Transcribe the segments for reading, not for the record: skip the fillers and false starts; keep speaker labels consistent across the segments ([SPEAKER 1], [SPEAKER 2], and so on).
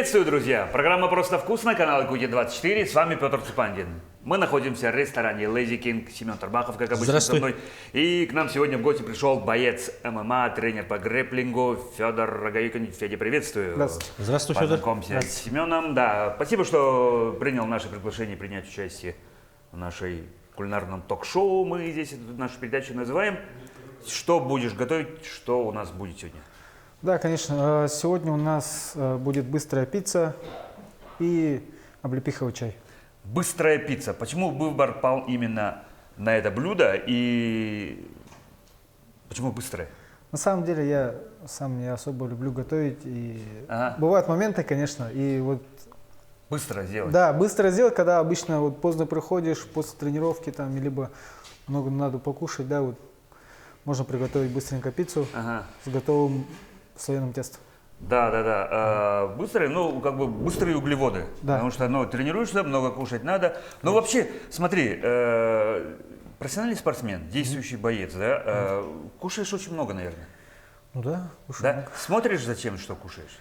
[SPEAKER 1] Приветствую, друзья! Программа «Просто вкусно», канал Икути-24, с вами Петр Цупандин. Мы находимся в ресторане Lazy King, Семен Тарбахов, как обычно, со мной. И к нам сегодня в гости пришел боец ММА, тренер по грэпплингу Федор Роговикин. Федя, приветствую.
[SPEAKER 2] Здравствуйте.
[SPEAKER 3] Здравствуй, Федор.
[SPEAKER 1] Познакомься с Семеном. Да, спасибо, что принял наше приглашение принять участие в нашей кулинарном ток-шоу. Мы здесь нашу передачу называем. Что будешь готовить, что у нас будет сегодня?
[SPEAKER 2] Да, конечно. Сегодня у нас будет быстрая пицца и облепиховый чай.
[SPEAKER 1] Быстрая пицца. Почему выбор пал именно на это блюдо и почему быстрое?
[SPEAKER 2] На самом деле я сам не особо люблю готовить. И
[SPEAKER 1] Ага.
[SPEAKER 2] бывают моменты, конечно, и вот...
[SPEAKER 1] Быстро сделать.
[SPEAKER 2] Да, быстро сделать, когда обычно вот поздно приходишь после тренировки, там, либо много надо покушать, да, вот можно приготовить быстренько пиццу
[SPEAKER 1] Ага.
[SPEAKER 2] с готовым слоеным тестом.
[SPEAKER 1] Да. Быстрые, ну, как бы быстрые углеводы.
[SPEAKER 2] Да.
[SPEAKER 1] Потому что, ну, тренируешься, много кушать надо. Но вообще, смотри, профессиональный спортсмен, действующий боец, да, кушаешь очень много, наверное.
[SPEAKER 2] Ну да, кушаю.
[SPEAKER 1] Да? Смотришь, зачем, что кушаешь?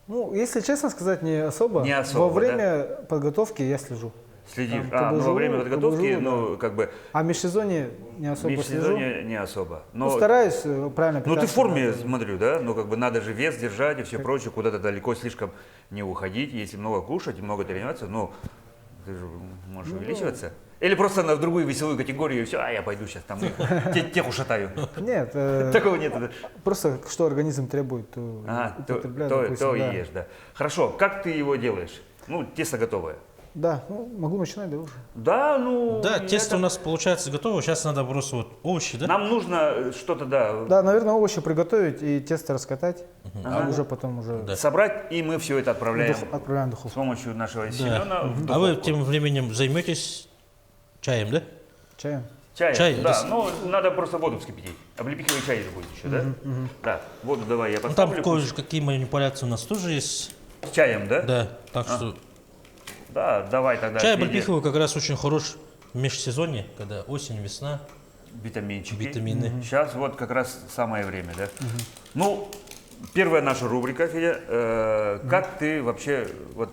[SPEAKER 2] Ну, если честно сказать, не особо.
[SPEAKER 1] Не особо,
[SPEAKER 2] Во время подготовки я слежу.
[SPEAKER 1] Следишь?
[SPEAKER 2] Там,
[SPEAKER 1] Ну, во время подготовки,
[SPEAKER 2] да.
[SPEAKER 1] ну, как бы,
[SPEAKER 2] А в межсезонье не особо
[SPEAKER 1] в
[SPEAKER 2] слежу.
[SPEAKER 1] межсезонье не особо. Но,
[SPEAKER 2] Ну, стараюсь правильно
[SPEAKER 1] ну,
[SPEAKER 2] питаться.
[SPEAKER 1] ты в форме,
[SPEAKER 2] да.
[SPEAKER 1] смотрю, да? Ну, как бы надо же вес держать и все прочее, куда-то далеко слишком не уходить. Если много кушать и много тренироваться, ну, ты же можешь увеличиваться. Или просто на другую веселую категорию, и все, я пойду сейчас там, тех ушатаю.
[SPEAKER 2] Нет,
[SPEAKER 1] Такого нет.
[SPEAKER 2] просто что организм требует, то
[SPEAKER 1] Ага,
[SPEAKER 2] употребляю,
[SPEAKER 1] то
[SPEAKER 2] допустим,
[SPEAKER 1] и
[SPEAKER 2] да.
[SPEAKER 1] ешь, да. Хорошо, как ты его делаешь? Ну, тесто готовое.
[SPEAKER 2] Да, ну, могу начинать, да, уже.
[SPEAKER 1] Да, ну...
[SPEAKER 3] Да,
[SPEAKER 1] я
[SPEAKER 3] тесто
[SPEAKER 1] так-
[SPEAKER 3] у нас получается готово. Сейчас надо просто вот овощи, да?
[SPEAKER 1] Нам нужно что-то, да,
[SPEAKER 2] Да, наверное, овощи приготовить и тесто раскатать, а уже потом уже
[SPEAKER 3] Да.
[SPEAKER 1] собрать, и мы все это отправляем
[SPEAKER 2] отправляем в
[SPEAKER 1] с
[SPEAKER 2] духовку.
[SPEAKER 1] помощью нашего Семена в
[SPEAKER 3] А
[SPEAKER 1] духовку.
[SPEAKER 3] вы тем временем займетесь чаем, да?
[SPEAKER 2] Чаем.
[SPEAKER 1] Чай,
[SPEAKER 3] Чай,
[SPEAKER 1] да,
[SPEAKER 3] рас-
[SPEAKER 1] ну надо просто воду вскипятить. Облепиховый чай же будет еще, да? Да, воду давай я
[SPEAKER 3] Ну там
[SPEAKER 1] поставлю.
[SPEAKER 3] кое-какие манипуляции у нас тоже есть.
[SPEAKER 1] С чаем, да?
[SPEAKER 3] Да, так что
[SPEAKER 1] Да, давай тогда.
[SPEAKER 3] чай
[SPEAKER 1] Федя,
[SPEAKER 3] облепиховый как раз очень хорош в межсезонье, когда осень, весна,
[SPEAKER 1] витаминчики.
[SPEAKER 3] витамины.
[SPEAKER 1] Сейчас вот как раз самое время, да? Ну, первая наша рубрика, Федя. Как ты вообще, вот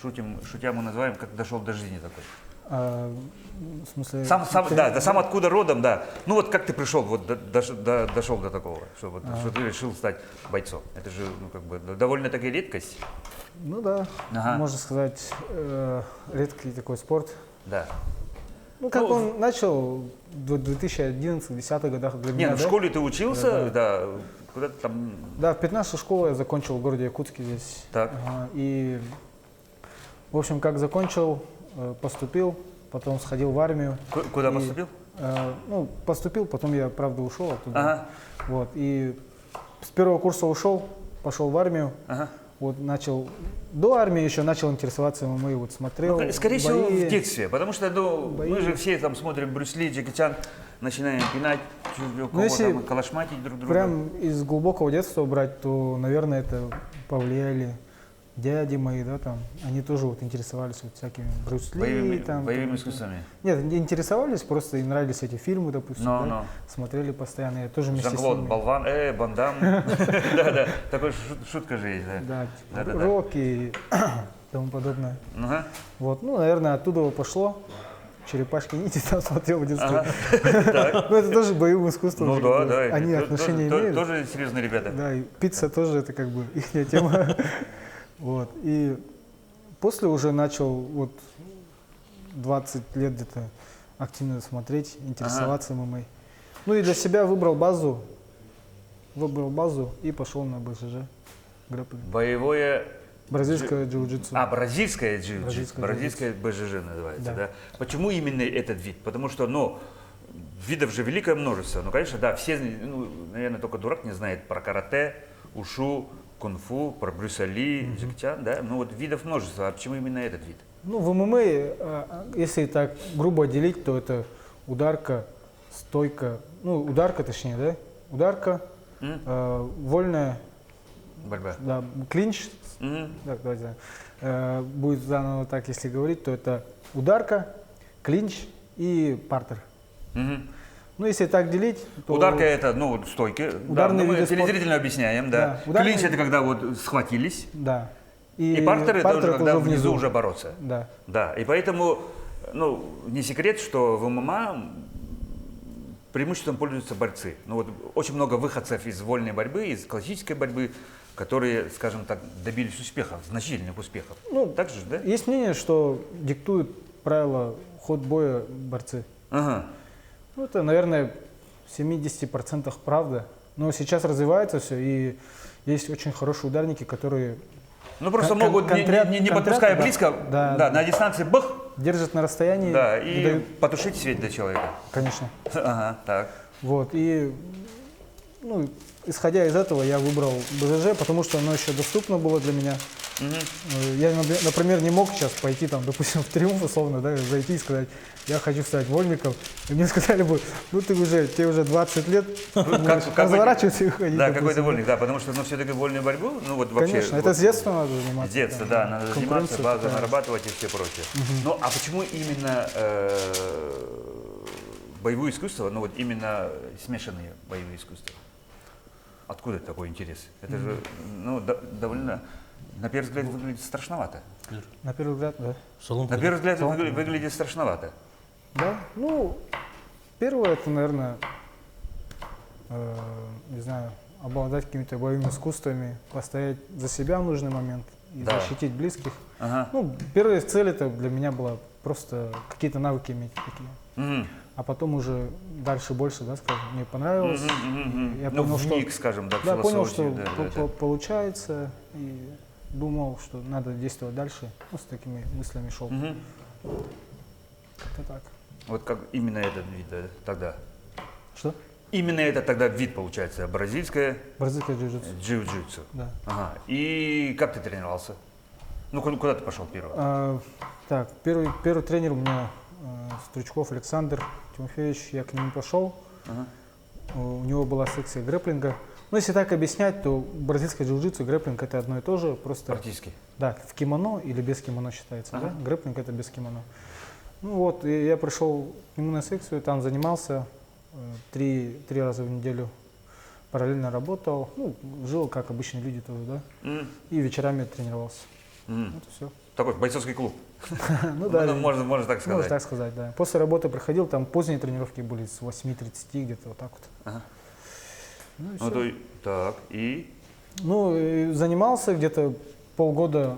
[SPEAKER 1] шутя мы называем, как дошел до жизни такой?
[SPEAKER 2] В смысле...
[SPEAKER 1] Сам откуда родом, да. Ну вот как ты пришел, вот дошел до такого, что, вот, что ты решил стать бойцом. Это же, ну, как бы, довольно-таки редкость.
[SPEAKER 2] Ну да,
[SPEAKER 1] Ага.
[SPEAKER 2] можно сказать, редкий такой спорт.
[SPEAKER 1] Да.
[SPEAKER 2] Ну, как
[SPEAKER 1] Ну,
[SPEAKER 2] он начал в 2011-2010 годах для
[SPEAKER 1] Не,
[SPEAKER 2] меня,
[SPEAKER 1] ну в
[SPEAKER 2] да?
[SPEAKER 1] школе ты учился, да, куда-то там,
[SPEAKER 2] Да, в 15 школу я закончил в городе Якутске здесь.
[SPEAKER 1] так.
[SPEAKER 2] И, в общем, как закончил, поступил, потом сходил в армию.
[SPEAKER 1] Куда
[SPEAKER 2] И,
[SPEAKER 1] поступил?
[SPEAKER 2] Ну, поступил, потом я, правда, ушел оттуда.
[SPEAKER 1] Ага,
[SPEAKER 2] Вот, и с первого курса ушел, пошел в армию.
[SPEAKER 1] ага.
[SPEAKER 2] Вот начал, до армии еще начал интересоваться ММА, вот смотрел.
[SPEAKER 1] Ну, скорее всего,
[SPEAKER 2] бои.
[SPEAKER 1] в детстве, потому что, ну,
[SPEAKER 2] Бои.
[SPEAKER 1] мы же все там смотрим Брюс Ли, Джеки Чан, начинаем пинать друг друга,
[SPEAKER 2] если
[SPEAKER 1] там, калашматить друг друга.
[SPEAKER 2] Прям из глубокого детства брать, то, наверное, это повлияли дяди мои, да, там. Они тоже вот интересовались вот всякими Брюс Ли, там.
[SPEAKER 1] боевыми искусствами.
[SPEAKER 2] Нет, не интересовались, просто им нравились эти фильмы, допустим,
[SPEAKER 1] Но,
[SPEAKER 2] да,
[SPEAKER 1] но.
[SPEAKER 2] смотрели постоянно, я тоже вместе с
[SPEAKER 1] Жан-Клод
[SPEAKER 2] ними.
[SPEAKER 1] Болван, Ван Дам. Да, такой шутка же есть, да.
[SPEAKER 2] Да,
[SPEAKER 1] Да-да-да.
[SPEAKER 2] Рок и тому подобное.
[SPEAKER 1] Ага.
[SPEAKER 2] Вот, ну, наверное, оттуда пошло. Черепашки нити там смотрел в детстве.
[SPEAKER 1] Ага. Так.
[SPEAKER 2] Ну, это тоже боевым искусством.
[SPEAKER 1] Ну
[SPEAKER 2] же,
[SPEAKER 1] да,
[SPEAKER 2] как бы,
[SPEAKER 1] да.
[SPEAKER 2] Они
[SPEAKER 1] это
[SPEAKER 2] отношения
[SPEAKER 1] тоже-
[SPEAKER 2] имеют.
[SPEAKER 1] Тоже серьезные ребята.
[SPEAKER 2] Да, и пицца тоже это как бы их тема. Вот. И после уже начал вот 20 лет где-то активно смотреть, интересоваться ММА. Ну и для себя выбрал базу и пошел на БЖЖ. грэпплинг.
[SPEAKER 1] Боевое...
[SPEAKER 2] Бразильское джиу-джитсу.
[SPEAKER 1] Бразильское джиу-джитсу,
[SPEAKER 2] Бразильское
[SPEAKER 1] бразильское БЖЖ называется,
[SPEAKER 2] Да.
[SPEAKER 1] да. Почему именно этот вид? Потому что, ну, видов же великое множество. Ну, конечно, да, все, ну, наверное, только дурак не знает про карате, ушу, кунг-фу, про Брюса Ли, Джеки Чан, да. Ну, вот видов множество. А почему именно этот вид?
[SPEAKER 2] Ну, в ММА, если так грубо делить, то это ударка, стойка, ну, ударка точнее, да? Ударка, вольная,
[SPEAKER 1] Борьба.
[SPEAKER 2] да, клинч,
[SPEAKER 1] Мгм.
[SPEAKER 2] так, давайте, будет заново так, если говорить, то это ударка, клинч и партер.
[SPEAKER 1] Мгм.
[SPEAKER 2] Ну, если так делить, то...
[SPEAKER 1] Ударка это, ну, стойки. Да,
[SPEAKER 2] Ударные
[SPEAKER 1] ну, мы
[SPEAKER 2] виды спорта.
[SPEAKER 1] телезрительно объясняем, да.
[SPEAKER 2] Да, ударные-
[SPEAKER 1] Клинч это когда вот схватились.
[SPEAKER 2] Да.
[SPEAKER 1] И партер это уже когда внизу уже бороться.
[SPEAKER 2] Да.
[SPEAKER 1] Да, и поэтому, ну, не секрет, что в ММА преимуществом пользуются борцы. Ну, вот очень много выходцев из вольной борьбы, из классической борьбы, которые, скажем так, добились успехов, значительных успехов.
[SPEAKER 2] Ну,
[SPEAKER 1] так же, да?
[SPEAKER 2] Есть мнение, что диктуют правила ход боя борцы.
[SPEAKER 1] Ага.
[SPEAKER 2] Ну, это, наверное, в 70% правда. Но сейчас развивается все, и есть очень хорошие ударники, которые
[SPEAKER 1] Ну, просто могут, не подпуская близко,
[SPEAKER 2] да,
[SPEAKER 1] на дистанции, бах,
[SPEAKER 2] держат на расстоянии.
[SPEAKER 1] да, и
[SPEAKER 2] дают...
[SPEAKER 1] потушить свет для человека.
[SPEAKER 2] Конечно.
[SPEAKER 1] Ага, так.
[SPEAKER 2] Вот, и, ну, исходя из этого, я выбрал БЖЖ, потому что оно еще доступно было для меня. Я, например, не мог сейчас пойти, там, допустим, в Триумф, условно, да, зайти и сказать, я хочу стать вольником. И мне сказали бы, ну, тебе уже 20 лет, разворачивайся и уходи.
[SPEAKER 1] Да, какой-то вольник, да, потому что, ну, все-таки вольную борьбу, ну, вот вообще...
[SPEAKER 2] Конечно, это с детства надо заниматься.
[SPEAKER 1] С детства, да, надо заниматься, базу нарабатывать и все прочее. Ну, а почему именно боевое искусство, ну, вот именно смешанные боевые искусства? Откуда такой интерес? Это же, ну, довольно, на первый взгляд, выглядит страшновато.
[SPEAKER 2] На первый взгляд, да.
[SPEAKER 1] На первый взгляд выглядит страшновато.
[SPEAKER 2] Да, ну, первое, это, наверное, не знаю, обладать какими-то боевыми искусствами, постоять за себя в нужный момент и защитить близких.
[SPEAKER 1] Ага.
[SPEAKER 2] Ну, первая цель это для меня была просто какие-то навыки иметь такие. А потом уже дальше больше, да, скажем, мне понравилось. Я понял,
[SPEAKER 1] вник, скажем, да,
[SPEAKER 2] да, понял, что
[SPEAKER 1] да.
[SPEAKER 2] получается, и думал, что надо действовать дальше. Ну, с такими мыслями шел. Как-то так.
[SPEAKER 1] Вот как именно этот вид тогда?
[SPEAKER 2] Что?
[SPEAKER 1] Именно это тогда вид, получается, бразильское
[SPEAKER 2] джиу-джитсу.
[SPEAKER 1] Джиу-джитсу.
[SPEAKER 2] Да.
[SPEAKER 1] Ага. И как ты тренировался? Ну, куда ты пошел первый?
[SPEAKER 2] Так, первый тренер у меня Стручков Александр Тимофеевич, я к нему пошел. У него была секция грэпплинга. Ну, если так объяснять, то бразильское джиу-джитсу и грэпплинг это одно и то же, просто...
[SPEAKER 1] Практически.
[SPEAKER 2] Да, в кимоно или без кимоно считается, да? Грэпплинг это без кимоно. Ну вот, и я пришел к нему на секцию, там занимался 3 раза в неделю, параллельно работал, ну, жил, как обычные люди тоже, да, и вечерами тренировался. Вот и все.
[SPEAKER 1] Такой бойцовский клуб.
[SPEAKER 2] Ну да,
[SPEAKER 1] можно так сказать.
[SPEAKER 2] Можно так сказать, да. После работы приходил, там поздние тренировки были с 8:30 где-то вот так вот. Ну и все.
[SPEAKER 1] Так, и?
[SPEAKER 2] Ну, и занимался где-то полгода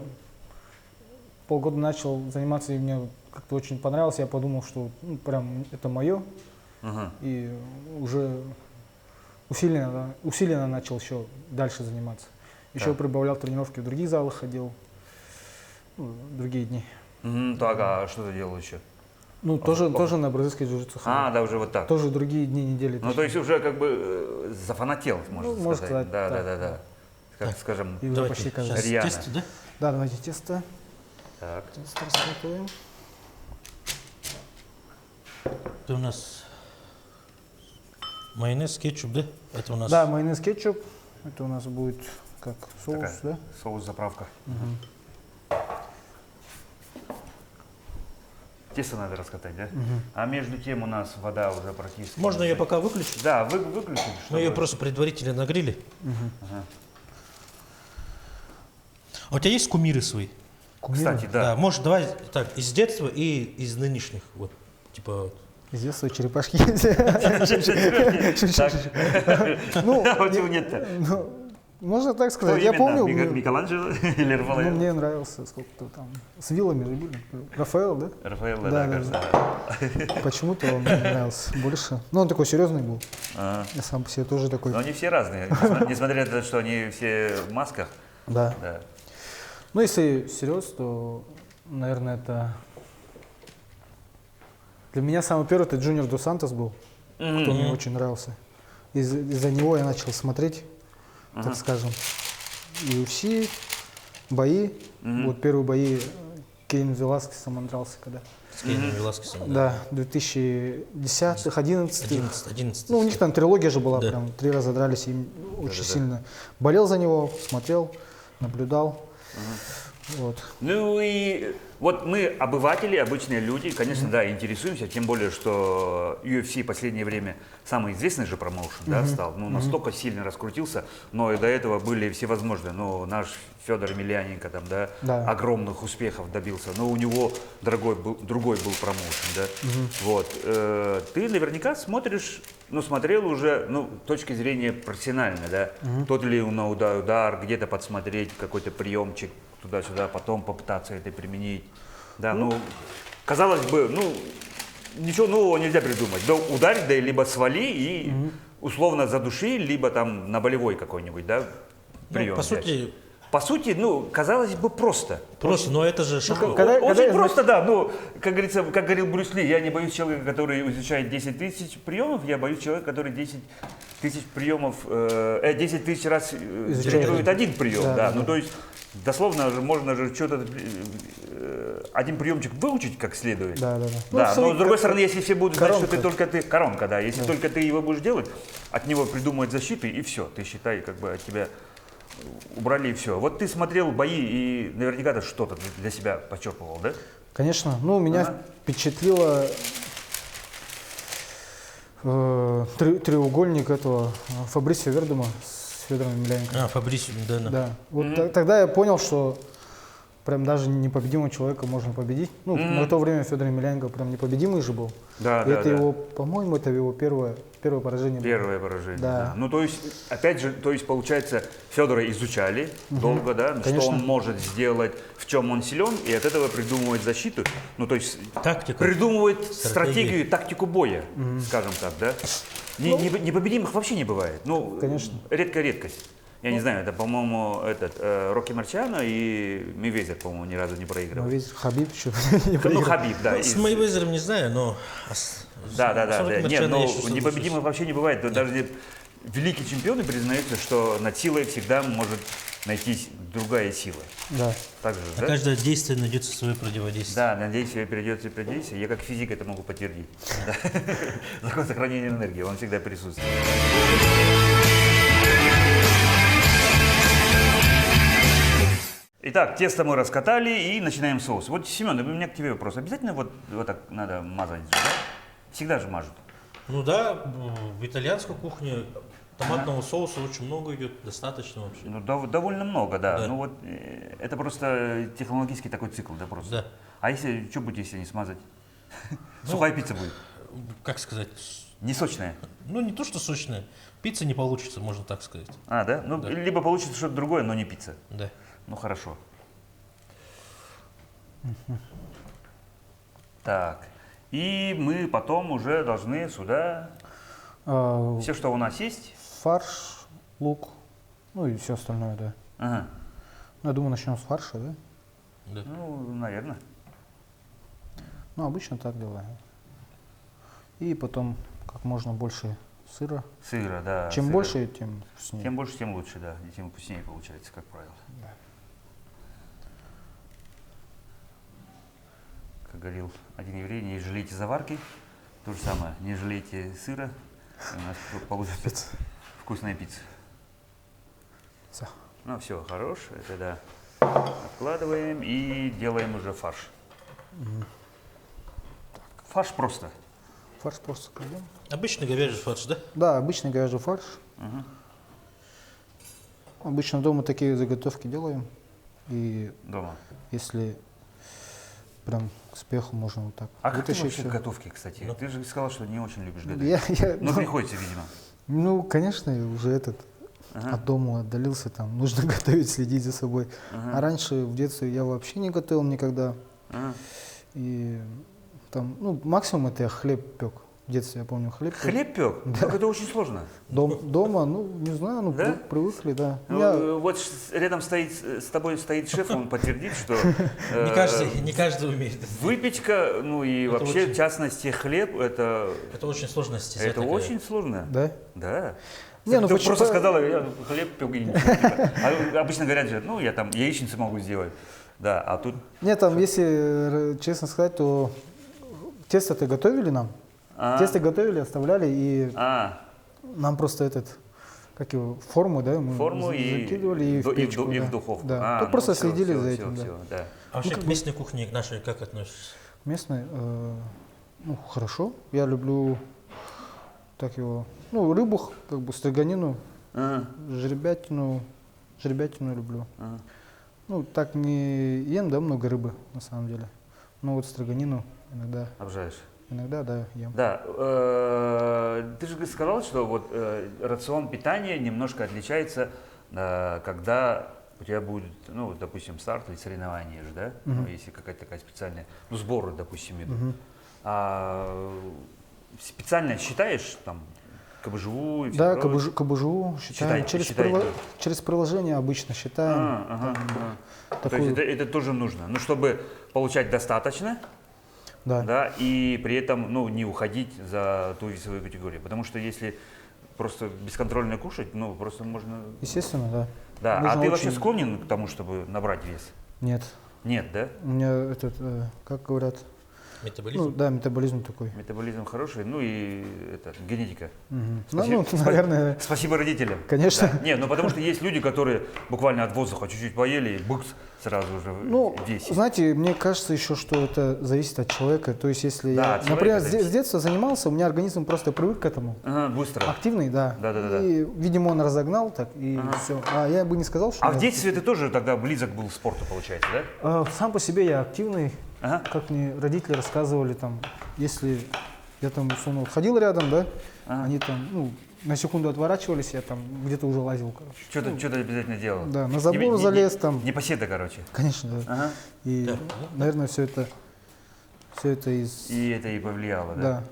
[SPEAKER 2] начал заниматься, и мне как-то очень понравилось. Я подумал, что прям это мое. И уже усиленно начал еще дальше заниматься. Еще прибавлял тренировки в другие залы, ходил, другие дни.
[SPEAKER 1] Так, а что ты делал еще?
[SPEAKER 2] Ну, тоже на бразильской джиу-джитсу ходил.
[SPEAKER 1] Да, уже вот так.
[SPEAKER 2] Тоже другие дни недели.
[SPEAKER 1] Ну, то есть уже как бы зафанател, можно сказать. Да. Как скажем,
[SPEAKER 2] и уже почти каждый день.
[SPEAKER 3] Тесто, да?
[SPEAKER 2] Да, давайте тесто.
[SPEAKER 1] Так.
[SPEAKER 2] Тесто рассмотрим.
[SPEAKER 3] Это у нас майонез, кетчуп, да? Это у нас...
[SPEAKER 2] Да, майонез, кетчуп. Это у нас будет как соус, да?
[SPEAKER 1] Соус-заправка. Тесто надо раскатать, да? А между тем у нас вода уже практически...
[SPEAKER 3] Можно ее пока выключить?
[SPEAKER 1] Да, выключить.
[SPEAKER 3] Мы ее просто предварительно нагрели. А у тебя есть кумиры свои?
[SPEAKER 1] Кстати, да.
[SPEAKER 3] Да, может, давай так, из детства и из нынешних. Вот, типа...
[SPEAKER 2] Из детства черепашки.
[SPEAKER 1] Ну, а чего нет-то?
[SPEAKER 2] Можно так сказать. Я помню.
[SPEAKER 1] Микеланджело или Рафаэлло?
[SPEAKER 2] Мне нравился сколько-то там. С вилами же были. Рафаэл, да?
[SPEAKER 1] Рафаэлло, да, кажется.
[SPEAKER 2] Почему-то он мне нравился больше. Ну, он такой серьезный был. Я сам по себе тоже такой.
[SPEAKER 1] Но они все разные, несмотря на то, что они все в масках.
[SPEAKER 2] Да. Ну, если серьезно, то, наверное, это... Для меня самый первый это Джуниор Дос Сантос был, кто мне очень нравился. Из-за него я начал смотреть, так скажем, UFC, бои. Вот первые бои Кейн Веласкесом он дрался когда.
[SPEAKER 3] С Кейном Веласкесом,
[SPEAKER 2] да. Да, 2010-х,
[SPEAKER 3] 11.
[SPEAKER 2] Ну, у них там трилогия же была, прям 3 раза дрались, и очень сильно болел за него, смотрел, наблюдал. Вот.
[SPEAKER 1] Ну и вот мы обыватели, обычные люди, конечно, да, интересуемся, тем более, что UFC в последнее время самый известный же промоушен, да, стал, ну, настолько сильно раскрутился, но и до этого были всевозможные, ну, наш Федор Емельяненко там, да,
[SPEAKER 2] Да.
[SPEAKER 1] огромных успехов добился, но у него другой был промоушен, да, вот. Ты наверняка смотришь, ну, смотрел уже, ну, с точки зрения профессиональной, да, тот ли на удар, где-то подсмотреть какой-то приемчик, туда-сюда, потом попытаться это применить. Да, ну, казалось бы, ну, ничего нового нельзя придумать. Да, ударь, да, либо свали и условно задуши, либо там на болевой какой-нибудь, да, прием.
[SPEAKER 3] Ну,
[SPEAKER 1] по сути, ну, казалось бы, просто.
[SPEAKER 3] просто, но это же шаг.
[SPEAKER 1] Очень просто, да, ну, как говорится, как говорил Брюс Ли, я не боюсь человека, который изучает 10 тысяч приемов, я боюсь человека, который 10 тысяч приемов, 10 тысяч раз тренирует один прием, да. Ну, то есть, дословно можно же что-то, один приемчик выучить как следует.
[SPEAKER 2] Да.
[SPEAKER 1] Да, но с другой стороны, если все будут знать, что коронка, да, если
[SPEAKER 2] Да.
[SPEAKER 1] только ты его будешь делать, от него придумывать защиту, и все, ты считай, как бы от тебя убрали и все. Вот ты смотрел бои и наверняка ты что-то для себя почерпывал, да?
[SPEAKER 2] Конечно. Ну, меня впечатлило треугольник этого Фабрисио Вердема с Федором Емельяненко.
[SPEAKER 3] Фабрисио, да.
[SPEAKER 2] Да. Вот тогда я понял, что прям даже непобедимого человека можно победить. Ну, на то время Федор Емельяненко прям непобедимый же был.
[SPEAKER 1] Да,
[SPEAKER 2] И это его, по-моему, это его первое поражение.
[SPEAKER 1] Первое поражение,
[SPEAKER 2] Да.
[SPEAKER 1] да. Ну, то есть, опять же, получается, Федора изучали долго, да,
[SPEAKER 2] Конечно.
[SPEAKER 1] что он может сделать, в чем он силен, и от этого придумывает защиту. Ну, то есть,
[SPEAKER 3] Тактику.
[SPEAKER 1] придумывает
[SPEAKER 3] Стратегию.
[SPEAKER 1] стратегию, тактику боя, скажем так, да. Непобедимых вообще не бывает. Ну,
[SPEAKER 2] Конечно.
[SPEAKER 1] редкая редкость. Я не знаю, это, по-моему, Рокки Марчиано и Мейвезер, по-моему, ни разу не
[SPEAKER 2] Но
[SPEAKER 1] проигрывал.
[SPEAKER 2] ведь Хабиб еще не
[SPEAKER 1] Ну,
[SPEAKER 2] проиграл.
[SPEAKER 1] Хабиб, да.
[SPEAKER 3] С Мейвезером не знаю, но...
[SPEAKER 1] Да.
[SPEAKER 3] с Рокки
[SPEAKER 1] Нет,
[SPEAKER 3] Марчиано
[SPEAKER 1] но
[SPEAKER 3] я что-то
[SPEAKER 1] непобедимых вообще не бывает. Даже великие чемпионы признаются, что над силой всегда может найтись другая сила.
[SPEAKER 2] Да.
[SPEAKER 1] Так же,
[SPEAKER 3] На
[SPEAKER 1] да?
[SPEAKER 3] каждое действие найдется свое противодействие.
[SPEAKER 1] Да, надеюсь, тебе придется противодействие. Я как физик это могу подтвердить. Да. Закон сохранения энергии, он всегда присутствует. Итак, тесто мы раскатали и начинаем соус. Вот, Семен, у меня к тебе вопрос. Обязательно вот так надо мазать же, да? Всегда же мажут.
[SPEAKER 3] Ну да, в итальянской кухне томатного соуса очень много идет, достаточно вообще.
[SPEAKER 1] Ну, довольно много, да.
[SPEAKER 3] Да.
[SPEAKER 1] Ну вот это просто технологический такой цикл, да, просто.
[SPEAKER 3] Да.
[SPEAKER 1] А если, что будет, если не смазать? Сухая пицца будет.
[SPEAKER 3] Как сказать,
[SPEAKER 1] Не сочная.
[SPEAKER 3] ну не то что сочная, пицца не получится, можно так сказать.
[SPEAKER 1] А, да? Ну,
[SPEAKER 3] Да.
[SPEAKER 1] либо получится что-то другое, но не пицца.
[SPEAKER 3] Да.
[SPEAKER 1] Ну, хорошо. Так. И мы потом уже должны сюда
[SPEAKER 2] А,
[SPEAKER 1] все, что у нас есть.
[SPEAKER 2] Фарш, лук, ну и все остальное, да.
[SPEAKER 1] Ага.
[SPEAKER 2] Ну, я думаю, начнем с фарша, да?
[SPEAKER 3] Да.
[SPEAKER 1] Ну, наверное.
[SPEAKER 2] Ну, обычно так делаем. И потом как можно больше сыра.
[SPEAKER 1] Сыра, да.
[SPEAKER 2] Чем
[SPEAKER 1] сыра.
[SPEAKER 2] больше, тем вкуснее.
[SPEAKER 1] Тем больше, тем лучше, да. И тем вкуснее получается, как правило.
[SPEAKER 2] Да.
[SPEAKER 1] Как говорил один еврей, не жалейте заварки. То же самое, не жалейте сыра. И у нас получится вкусная пицца.
[SPEAKER 2] Всё.
[SPEAKER 1] Ну все, хорош. Это да. Откладываем и делаем уже фарш. Фарш просто.
[SPEAKER 2] Фарш просто кладем.
[SPEAKER 3] Обычный говяжий фарш, да?
[SPEAKER 2] Да, обычный говяжий фарш. Обычно дома такие заготовки делаем. И
[SPEAKER 1] Дома.
[SPEAKER 2] если прям к спеху можно вот так
[SPEAKER 1] А как ты
[SPEAKER 2] вытащить
[SPEAKER 1] вообще
[SPEAKER 2] всё.
[SPEAKER 1] в готовке, кстати?
[SPEAKER 3] Ну.
[SPEAKER 1] Ты же сказал, что не очень любишь готовить. Но приходится, видимо.
[SPEAKER 2] Ну, конечно, уже от дома отдалился, там нужно готовить, следить за собой. А раньше в детстве я вообще не готовил никогда.
[SPEAKER 1] Ага.
[SPEAKER 2] И там, ну, максимум это я хлеб пек. В детстве, я помню, хлеб пек.
[SPEAKER 1] Хлеб пек? Так это очень сложно.
[SPEAKER 2] Дома, ну, не знаю, ну,
[SPEAKER 1] Да?
[SPEAKER 2] привыкли, да. У
[SPEAKER 1] Ну,
[SPEAKER 2] меня-
[SPEAKER 1] вот рядом с тобой стоит шеф, он подтвердит, что
[SPEAKER 3] Не каждый умеет. это.
[SPEAKER 1] выпечка, ну и
[SPEAKER 3] Это
[SPEAKER 1] вообще,
[SPEAKER 3] очень-
[SPEAKER 1] в частности, хлеб, это
[SPEAKER 3] Это очень сложная стезя.
[SPEAKER 1] это
[SPEAKER 3] такая.
[SPEAKER 1] очень сложно.
[SPEAKER 2] Да?
[SPEAKER 1] Да.
[SPEAKER 2] Не, ну
[SPEAKER 1] Ты
[SPEAKER 2] почему-
[SPEAKER 1] просто сказала, я хлеб пек и ничего. Типа. А обычно говорят же, ну я там яичницу могу сделать. Да, а тут
[SPEAKER 2] Нет, там, если честно сказать, то тесто-то готовили нам.
[SPEAKER 1] А.
[SPEAKER 2] Тесто готовили, оставляли, и
[SPEAKER 1] А,
[SPEAKER 2] нам просто как его, форму, да, мы
[SPEAKER 1] Форму
[SPEAKER 2] закидывали и в печку.
[SPEAKER 1] и в
[SPEAKER 2] да.
[SPEAKER 1] духовку.
[SPEAKER 2] Да.
[SPEAKER 1] А,
[SPEAKER 2] Ну, просто
[SPEAKER 1] всё,
[SPEAKER 2] следили
[SPEAKER 1] всё,
[SPEAKER 2] за
[SPEAKER 1] всё,
[SPEAKER 2] этим, да.
[SPEAKER 1] всё, да.
[SPEAKER 3] А вообще
[SPEAKER 2] как
[SPEAKER 3] к
[SPEAKER 2] бы-
[SPEAKER 3] местной кухне нашей как относишься?
[SPEAKER 2] Местный, ну, хорошо. Я люблю, так его, ну, рыбу, как бы, строганину,
[SPEAKER 1] Ага,
[SPEAKER 2] жеребятину люблю.
[SPEAKER 1] ага.
[SPEAKER 2] Ну, так не ем, да, много рыбы, на самом деле. Но вот строганину
[SPEAKER 1] Обжаешь.
[SPEAKER 2] иногда, да, ем.
[SPEAKER 1] Да, ты же сказал, что вот рацион питания немножко отличается, когда у тебя будет, ну, вот, допустим, старт или соревнования же, да? Ну, если какая-то такая специальная, ну, сборы, допустим, идут. А специально считаешь там КБЖУ и всё
[SPEAKER 2] Да,
[SPEAKER 1] прочее?
[SPEAKER 2] КБЖУ считаем.
[SPEAKER 1] Считаете.
[SPEAKER 2] Через приложение обычно считаем.
[SPEAKER 1] Ага. То
[SPEAKER 2] такую-
[SPEAKER 1] есть это тоже нужно. Ну, чтобы получать достаточно,
[SPEAKER 2] Да.
[SPEAKER 1] да, и при этом, ну, не уходить за ту весовую категорию. Потому что если просто бесконтрольно кушать, ну, просто можно...
[SPEAKER 2] Естественно, да.
[SPEAKER 1] Да,
[SPEAKER 2] Нужно
[SPEAKER 1] а ты вообще
[SPEAKER 2] очень-
[SPEAKER 1] склонен к тому, чтобы набрать вес?
[SPEAKER 2] Нет.
[SPEAKER 1] Нет, да?
[SPEAKER 2] У меня этот, как говорят,
[SPEAKER 3] Метаболизм?
[SPEAKER 2] ну да, метаболизм такой.
[SPEAKER 1] Метаболизм хороший, ну и это, генетика.
[SPEAKER 2] Мгм.
[SPEAKER 1] Спасибо-
[SPEAKER 2] Ну, наверное,
[SPEAKER 1] Спасибо родителям.
[SPEAKER 2] конечно.
[SPEAKER 1] Да. Не, ну потому что есть люди, которые буквально от воздуха чуть-чуть поели и букс сразу же
[SPEAKER 2] Ну,
[SPEAKER 1] весит.
[SPEAKER 2] знаете, мне кажется еще, что это зависит от человека. То есть, если
[SPEAKER 1] Да,
[SPEAKER 2] я,
[SPEAKER 1] от человека
[SPEAKER 2] например,
[SPEAKER 1] зависит.
[SPEAKER 2] с детства занимался, у меня организм просто привык к этому.
[SPEAKER 1] Ага, быстро.
[SPEAKER 2] Активный, да.
[SPEAKER 1] Да.
[SPEAKER 2] И, видимо, он разогнал так, и все. А я бы не сказал, что...
[SPEAKER 1] А в
[SPEAKER 2] я-
[SPEAKER 1] детстве ты тоже тогда близок был к спорту, получается, да?
[SPEAKER 2] Сам по себе я активный.
[SPEAKER 1] Ага.
[SPEAKER 2] Как мне родители рассказывали, там, если я там, условно, вот ходил рядом, да,
[SPEAKER 1] Ага.
[SPEAKER 2] они там, ну, на секунду отворачивались, я там где-то уже лазил, короче.
[SPEAKER 1] Что-то обязательно делал.
[SPEAKER 2] Да, на забор
[SPEAKER 1] Не-
[SPEAKER 2] залез там.
[SPEAKER 1] Непоседа, короче.
[SPEAKER 2] Конечно, да.
[SPEAKER 1] Ага.
[SPEAKER 2] И,
[SPEAKER 3] Да.
[SPEAKER 2] наверное, все это из...
[SPEAKER 1] И это и повлияло, да?
[SPEAKER 2] Да.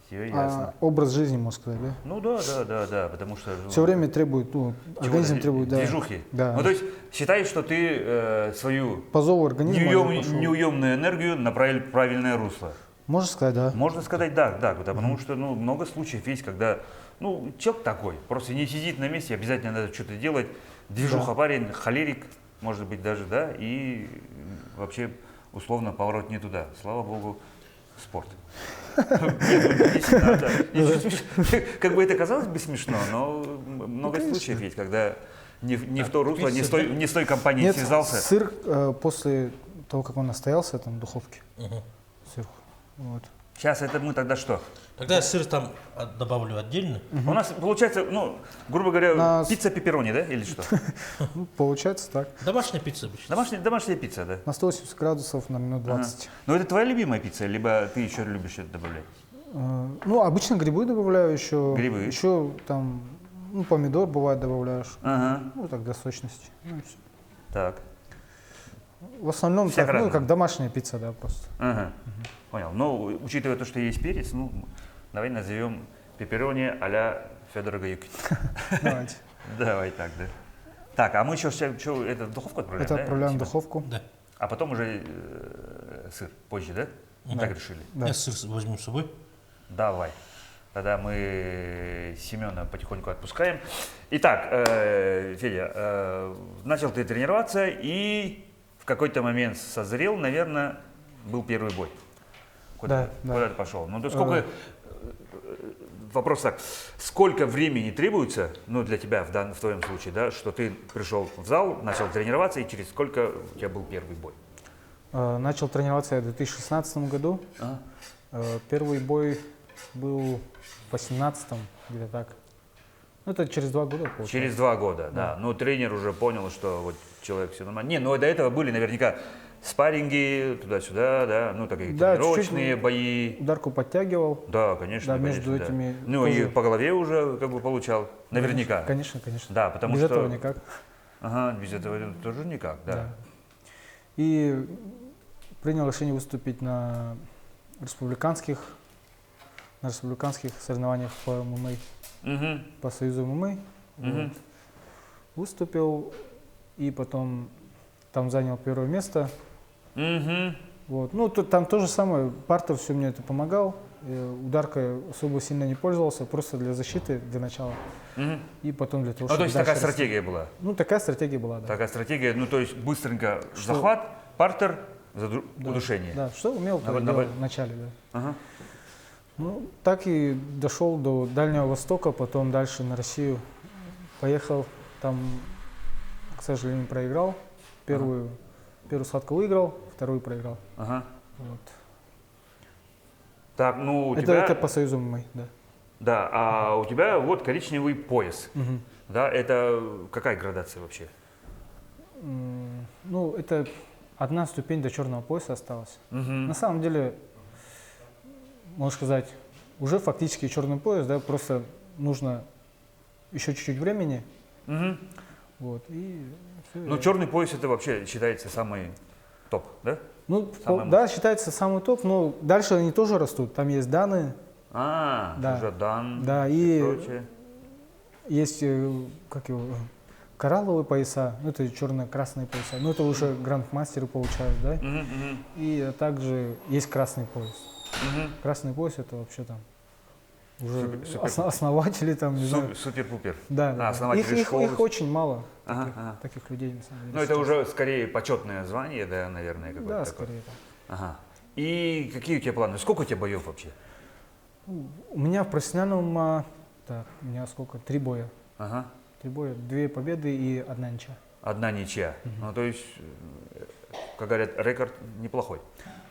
[SPEAKER 1] Все ясно.
[SPEAKER 2] А образ жизни, можно сказать, да?
[SPEAKER 1] Ну да, потому что...
[SPEAKER 2] Все время требует, ну, организм
[SPEAKER 1] чего-то,
[SPEAKER 2] требует, да.
[SPEAKER 1] движухи.
[SPEAKER 2] Да.
[SPEAKER 1] Ну то есть считаешь, что ты свою
[SPEAKER 2] По зову организма я пошел.
[SPEAKER 1] неуемную энергию направили в правильное русло.
[SPEAKER 2] Можно сказать, да.
[SPEAKER 1] Можно сказать, да, потому что ну, много случаев есть, когда ну, человек такой, просто не сидит на месте, обязательно надо что-то делать. Движуха
[SPEAKER 2] Да.
[SPEAKER 1] парень, холерик, может быть, даже, да, и вообще условно поворот не туда. Слава богу, спорт. Нет, ну, действительно, да. Как бы это казалось бы смешно, но много случаев есть, когда не в то русло, не с той компанией
[SPEAKER 2] Нет,
[SPEAKER 1] связался.
[SPEAKER 2] сыр после того, как он настоялся там в духовке,
[SPEAKER 3] Мгм.
[SPEAKER 2] сверху. Вот.
[SPEAKER 1] Сейчас это мы тогда что?
[SPEAKER 3] Тогда я сыр там добавлю отдельно.
[SPEAKER 1] У нас получается, ну, грубо говоря,
[SPEAKER 2] На
[SPEAKER 1] пицца пепперони, да, или что?
[SPEAKER 2] Ну, получается так.
[SPEAKER 3] Домашняя пицца обычно.
[SPEAKER 1] Домашняя пицца, да?
[SPEAKER 2] На 180 градусов на минут 20.
[SPEAKER 1] Ну, это твоя любимая пицца, либо ты еще любишь что-то добавлять?
[SPEAKER 2] Ну, обычно грибы добавляю еще.
[SPEAKER 1] Грибы?
[SPEAKER 2] Еще там, ну, помидор бывает добавляешь.
[SPEAKER 1] Ага,
[SPEAKER 2] Ну, так, для сочности. Ну, и всё.
[SPEAKER 1] так,
[SPEAKER 2] В основном
[SPEAKER 1] Всяк
[SPEAKER 2] так, ну,
[SPEAKER 1] разный.
[SPEAKER 2] как домашняя пицца, да, просто.
[SPEAKER 1] ага, понял. Но, учитывая то, что есть перец, ну, давай назовем пепперони а-ля Федора Гаюкина.
[SPEAKER 2] Давайте.
[SPEAKER 1] Давай так, да. Так, а мы еще что, это в духовку отправляем,
[SPEAKER 2] Это
[SPEAKER 1] да,
[SPEAKER 2] отправляем в
[SPEAKER 1] Семен?
[SPEAKER 2] духовку.
[SPEAKER 3] Да.
[SPEAKER 1] А потом уже сыр позже, да?
[SPEAKER 3] Да.
[SPEAKER 1] Так решили.
[SPEAKER 2] Да.
[SPEAKER 3] Я сыр возьму с собой.
[SPEAKER 1] Давай. Тогда мы Семена потихоньку отпускаем. Итак, Федя, начал ты тренироваться и в какой-то момент созрел, наверное, был первый бой. Куда ты пошел? Ну, то сколько... Вопрос так, сколько времени требуется, ну, для тебя в твоем случае, да, что ты пришел в зал, начал тренироваться, и через сколько у тебя был первый бой?
[SPEAKER 2] Начал тренироваться я в 2016 году.
[SPEAKER 1] А?
[SPEAKER 2] Первый бой был в 2018, где-то так. Ну, это через 2 года получается.
[SPEAKER 1] Через 2 года, да. Ну, тренер уже понял, что вот человек все нормально. Не, ну до этого были наверняка спарринги туда-сюда, да, ну, такие
[SPEAKER 2] Да,
[SPEAKER 1] тренировочные
[SPEAKER 2] чуть-чуть
[SPEAKER 1] бои.
[SPEAKER 2] Ударку подтягивал.
[SPEAKER 1] Да, конечно,
[SPEAKER 2] Да, между
[SPEAKER 1] конечно,
[SPEAKER 2] этими
[SPEAKER 1] Ну, и
[SPEAKER 2] тоже.
[SPEAKER 1] по голове уже как бы получал, наверняка.
[SPEAKER 2] Конечно, конечно.
[SPEAKER 1] Да, потому
[SPEAKER 2] Без
[SPEAKER 1] что...
[SPEAKER 2] этого никак.
[SPEAKER 1] Ага, без этого тоже никак, да.
[SPEAKER 2] Да. И принял решение выступить на республиканских соревнованиях по ММА,
[SPEAKER 1] Мгм.
[SPEAKER 2] по союзу ММА.
[SPEAKER 1] Мгм.
[SPEAKER 2] Вот. Выступил и потом там занял первое место.
[SPEAKER 1] Мгм.
[SPEAKER 2] Вот. Ну, там то же самое, партер все мне это помогал. Ударкой особо сильно не пользовался, просто для защиты, для начала.
[SPEAKER 1] Мгм.
[SPEAKER 2] И потом для того,
[SPEAKER 1] Ну,
[SPEAKER 2] чтобы
[SPEAKER 1] то есть
[SPEAKER 2] дальше
[SPEAKER 1] такая
[SPEAKER 2] расти.
[SPEAKER 1] стратегия была.
[SPEAKER 2] Ну, такая стратегия была, да.
[SPEAKER 1] Такая стратегия, ну, то есть быстренько захват, партер,
[SPEAKER 2] Да.
[SPEAKER 1] удушение.
[SPEAKER 2] Да, что умел, то
[SPEAKER 1] На-
[SPEAKER 2] и
[SPEAKER 1] на-
[SPEAKER 2] делал в начале, да.
[SPEAKER 1] Ага.
[SPEAKER 2] Ну, так и дошел до Дальнего Востока, потом дальше на Россию поехал. Там, к сожалению, проиграл. Первую схватку выиграл, вторую проиграл.
[SPEAKER 1] Ага.
[SPEAKER 2] Вот.
[SPEAKER 1] Так, ну у
[SPEAKER 2] Это,
[SPEAKER 1] тебя...
[SPEAKER 2] это по союзу ММА, да.
[SPEAKER 1] Да, а у тебя вот коричневый пояс.
[SPEAKER 2] Мгм.
[SPEAKER 1] Да, это какая градация вообще?
[SPEAKER 2] Ну, это одна ступень до черного пояса осталась.
[SPEAKER 1] Мгм.
[SPEAKER 2] На самом деле, можно сказать, уже фактически черный пояс, да, просто нужно еще чуть-чуть времени.
[SPEAKER 1] Мгм.
[SPEAKER 2] Вот, и всё.
[SPEAKER 1] Ну, черный пояс это вообще считается самый топ, да?
[SPEAKER 2] Ну,
[SPEAKER 1] самый
[SPEAKER 2] да, считается самый топ, но дальше они тоже растут. Там есть Даны,
[SPEAKER 1] А,
[SPEAKER 2] Да.
[SPEAKER 1] уже дан
[SPEAKER 2] Да,
[SPEAKER 1] и
[SPEAKER 2] и-
[SPEAKER 1] прочее.
[SPEAKER 2] есть, как его, коралловые пояса, ну, это черно-красные пояса, ну, это уже грандмастеры получают, да.
[SPEAKER 1] Мгм, мгм,
[SPEAKER 2] И также есть красный пояс.
[SPEAKER 1] мгм.
[SPEAKER 2] Красный пояс это вообще там уже
[SPEAKER 1] Супер.
[SPEAKER 2] основатели там, не знаю.
[SPEAKER 1] Супер-пупер.
[SPEAKER 2] Да, да, да.
[SPEAKER 1] основатели школы.
[SPEAKER 2] Их очень мало,
[SPEAKER 1] Ага,
[SPEAKER 2] таких,
[SPEAKER 1] ага.
[SPEAKER 2] таких людей, на самом деле.
[SPEAKER 1] Ну, это
[SPEAKER 2] сейчас.
[SPEAKER 1] уже скорее почетное звание, да, наверное, какое-то
[SPEAKER 2] Да,
[SPEAKER 1] такое.
[SPEAKER 2] скорее. Да.
[SPEAKER 1] Ага. И какие у тебя планы? Сколько у тебя боев вообще?
[SPEAKER 2] У меня в профессиональном, так, у меня сколько? 3 боя.
[SPEAKER 1] Ага.
[SPEAKER 2] 3 боя, 2 победы и 1 ничья.
[SPEAKER 1] Одна ничья. Ну, то есть, как говорят, рекорд неплохой.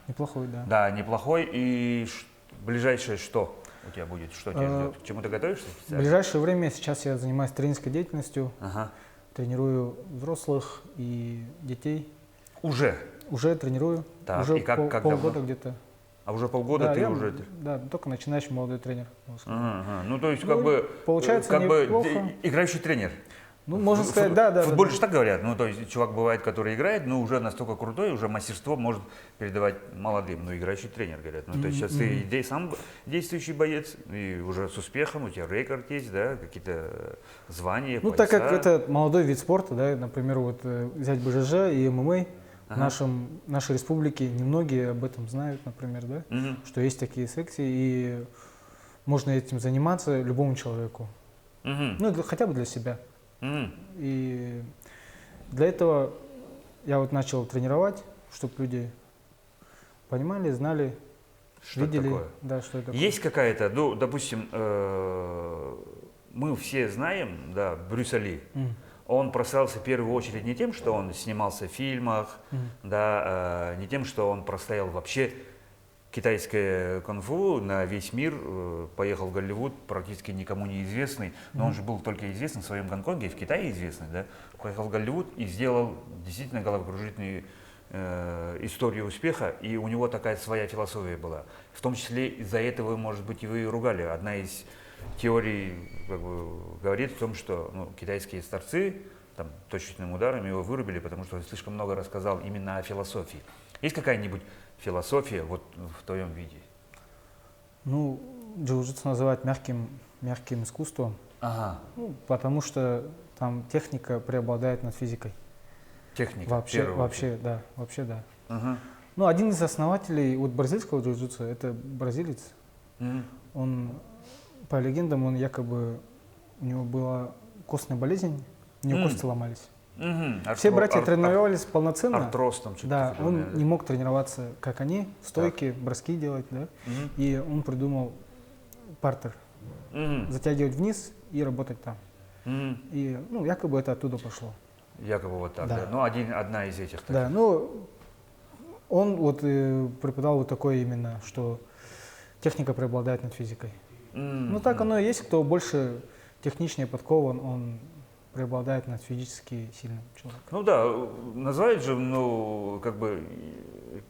[SPEAKER 2] Неплохой, да.
[SPEAKER 1] Да, неплохой. И ближайшее что у тебя будет? Что тебя ждет? К чему ты готовишься
[SPEAKER 2] В
[SPEAKER 1] специально?
[SPEAKER 2] ближайшее время сейчас я занимаюсь тренерской деятельностью,
[SPEAKER 1] Ага.
[SPEAKER 2] тренирую взрослых и детей.
[SPEAKER 1] Уже?
[SPEAKER 2] Уже тренирую,
[SPEAKER 1] Так,
[SPEAKER 2] уже
[SPEAKER 1] и как
[SPEAKER 2] полгода
[SPEAKER 1] давно?
[SPEAKER 2] где-то.
[SPEAKER 1] А уже полгода
[SPEAKER 2] Да,
[SPEAKER 1] ты
[SPEAKER 2] я,
[SPEAKER 1] уже...
[SPEAKER 2] да, только начинающий молодой тренер. можно сказать.
[SPEAKER 1] Ага, ага. Ну, то есть,
[SPEAKER 2] Ну,
[SPEAKER 1] как бы...
[SPEAKER 2] получается
[SPEAKER 1] как бы
[SPEAKER 2] неплохо.
[SPEAKER 1] играющий тренер.
[SPEAKER 2] Ну, можно сказать, да, да.
[SPEAKER 1] В
[SPEAKER 2] да,
[SPEAKER 1] футболе
[SPEAKER 2] да.
[SPEAKER 1] же так говорят. Ну, то есть, чувак бывает, который играет, но уже настолько крутой, уже мастерство может передавать молодым. Ну, играющий тренер, говорят. Ну, то есть, сейчас ты сам действующий боец, и уже с успехом, у тебя рекорд есть, да, какие-то звания,
[SPEAKER 2] Ну, так как
[SPEAKER 1] пояса.
[SPEAKER 2] это молодой вид спорта, да, например, вот взять БЖЖ и ММА, в нашей республике немногие об этом знают, например, да,
[SPEAKER 1] Мгм.
[SPEAKER 2] что есть такие секции, и можно этим заниматься любому человеку.
[SPEAKER 1] Мгм.
[SPEAKER 2] Ну, хотя бы для себя.
[SPEAKER 1] Мгм.
[SPEAKER 2] И для этого я вот начал тренировать, чтобы люди понимали, знали,
[SPEAKER 1] Что это
[SPEAKER 2] видели,
[SPEAKER 1] такое?
[SPEAKER 2] да, что это такое.
[SPEAKER 1] Есть какая-то, ну, допустим, мы все знаем, да, Брюса Ли.
[SPEAKER 2] М,
[SPEAKER 1] Он прославился в первую очередь не тем, что он снимался в фильмах, да, не тем, что он простоял вообще китайское кунг-фу на весь мир, поехал в Голливуд, практически никому не известный, но он же был только известен в своем Гонконге, и в Китае известный, да, поехал в Голливуд и сделал действительно головокружительную историю успеха, и у него такая своя философия была. В том числе из-за этого, может быть, и вы ругали. Одна из теорий как бы, говорит в том, что ну, китайские старцы там, точечным ударом его вырубили, потому что он слишком много рассказал именно о философии. Есть какая-нибудь философия вот в твоем виде?
[SPEAKER 2] Ну, джиу-джитсу называют мягким искусством,
[SPEAKER 1] Ага,
[SPEAKER 2] ну, потому что там техника преобладает над физикой.
[SPEAKER 1] техника.
[SPEAKER 2] Вообще,
[SPEAKER 1] в первую очередь.
[SPEAKER 2] вообще, да.
[SPEAKER 1] Ага.
[SPEAKER 2] Ну, один из основателей вот бразильского джиу-джитсу, это бразилец.
[SPEAKER 1] Мгм.
[SPEAKER 2] Он, по легендам, он якобы, у него была костная болезнь, у него кости ломались.
[SPEAKER 1] Мгм.
[SPEAKER 2] Все братья тренировались полноценно.
[SPEAKER 1] Артроз там что-то.
[SPEAKER 2] Да,
[SPEAKER 1] подобное,
[SPEAKER 2] он не мог тренироваться, как они, стойки, броски делать, да.
[SPEAKER 1] Мгм.
[SPEAKER 2] И он придумал партер,
[SPEAKER 1] Мгм.
[SPEAKER 2] затягивать вниз и работать там.
[SPEAKER 1] Мгм.
[SPEAKER 2] И, ну, якобы это оттуда пошло.
[SPEAKER 1] Якобы вот так,
[SPEAKER 2] Да.
[SPEAKER 1] да. Ну, одна из этих.
[SPEAKER 2] Да,
[SPEAKER 1] таких.
[SPEAKER 2] ну, он вот преподал вот такое именно, что техника преобладает над физикой. Ну, так оно и есть, кто больше техничнее подкован, он преобладает над физически сильным человеком.
[SPEAKER 1] Ну да, называют же, ну, как бы,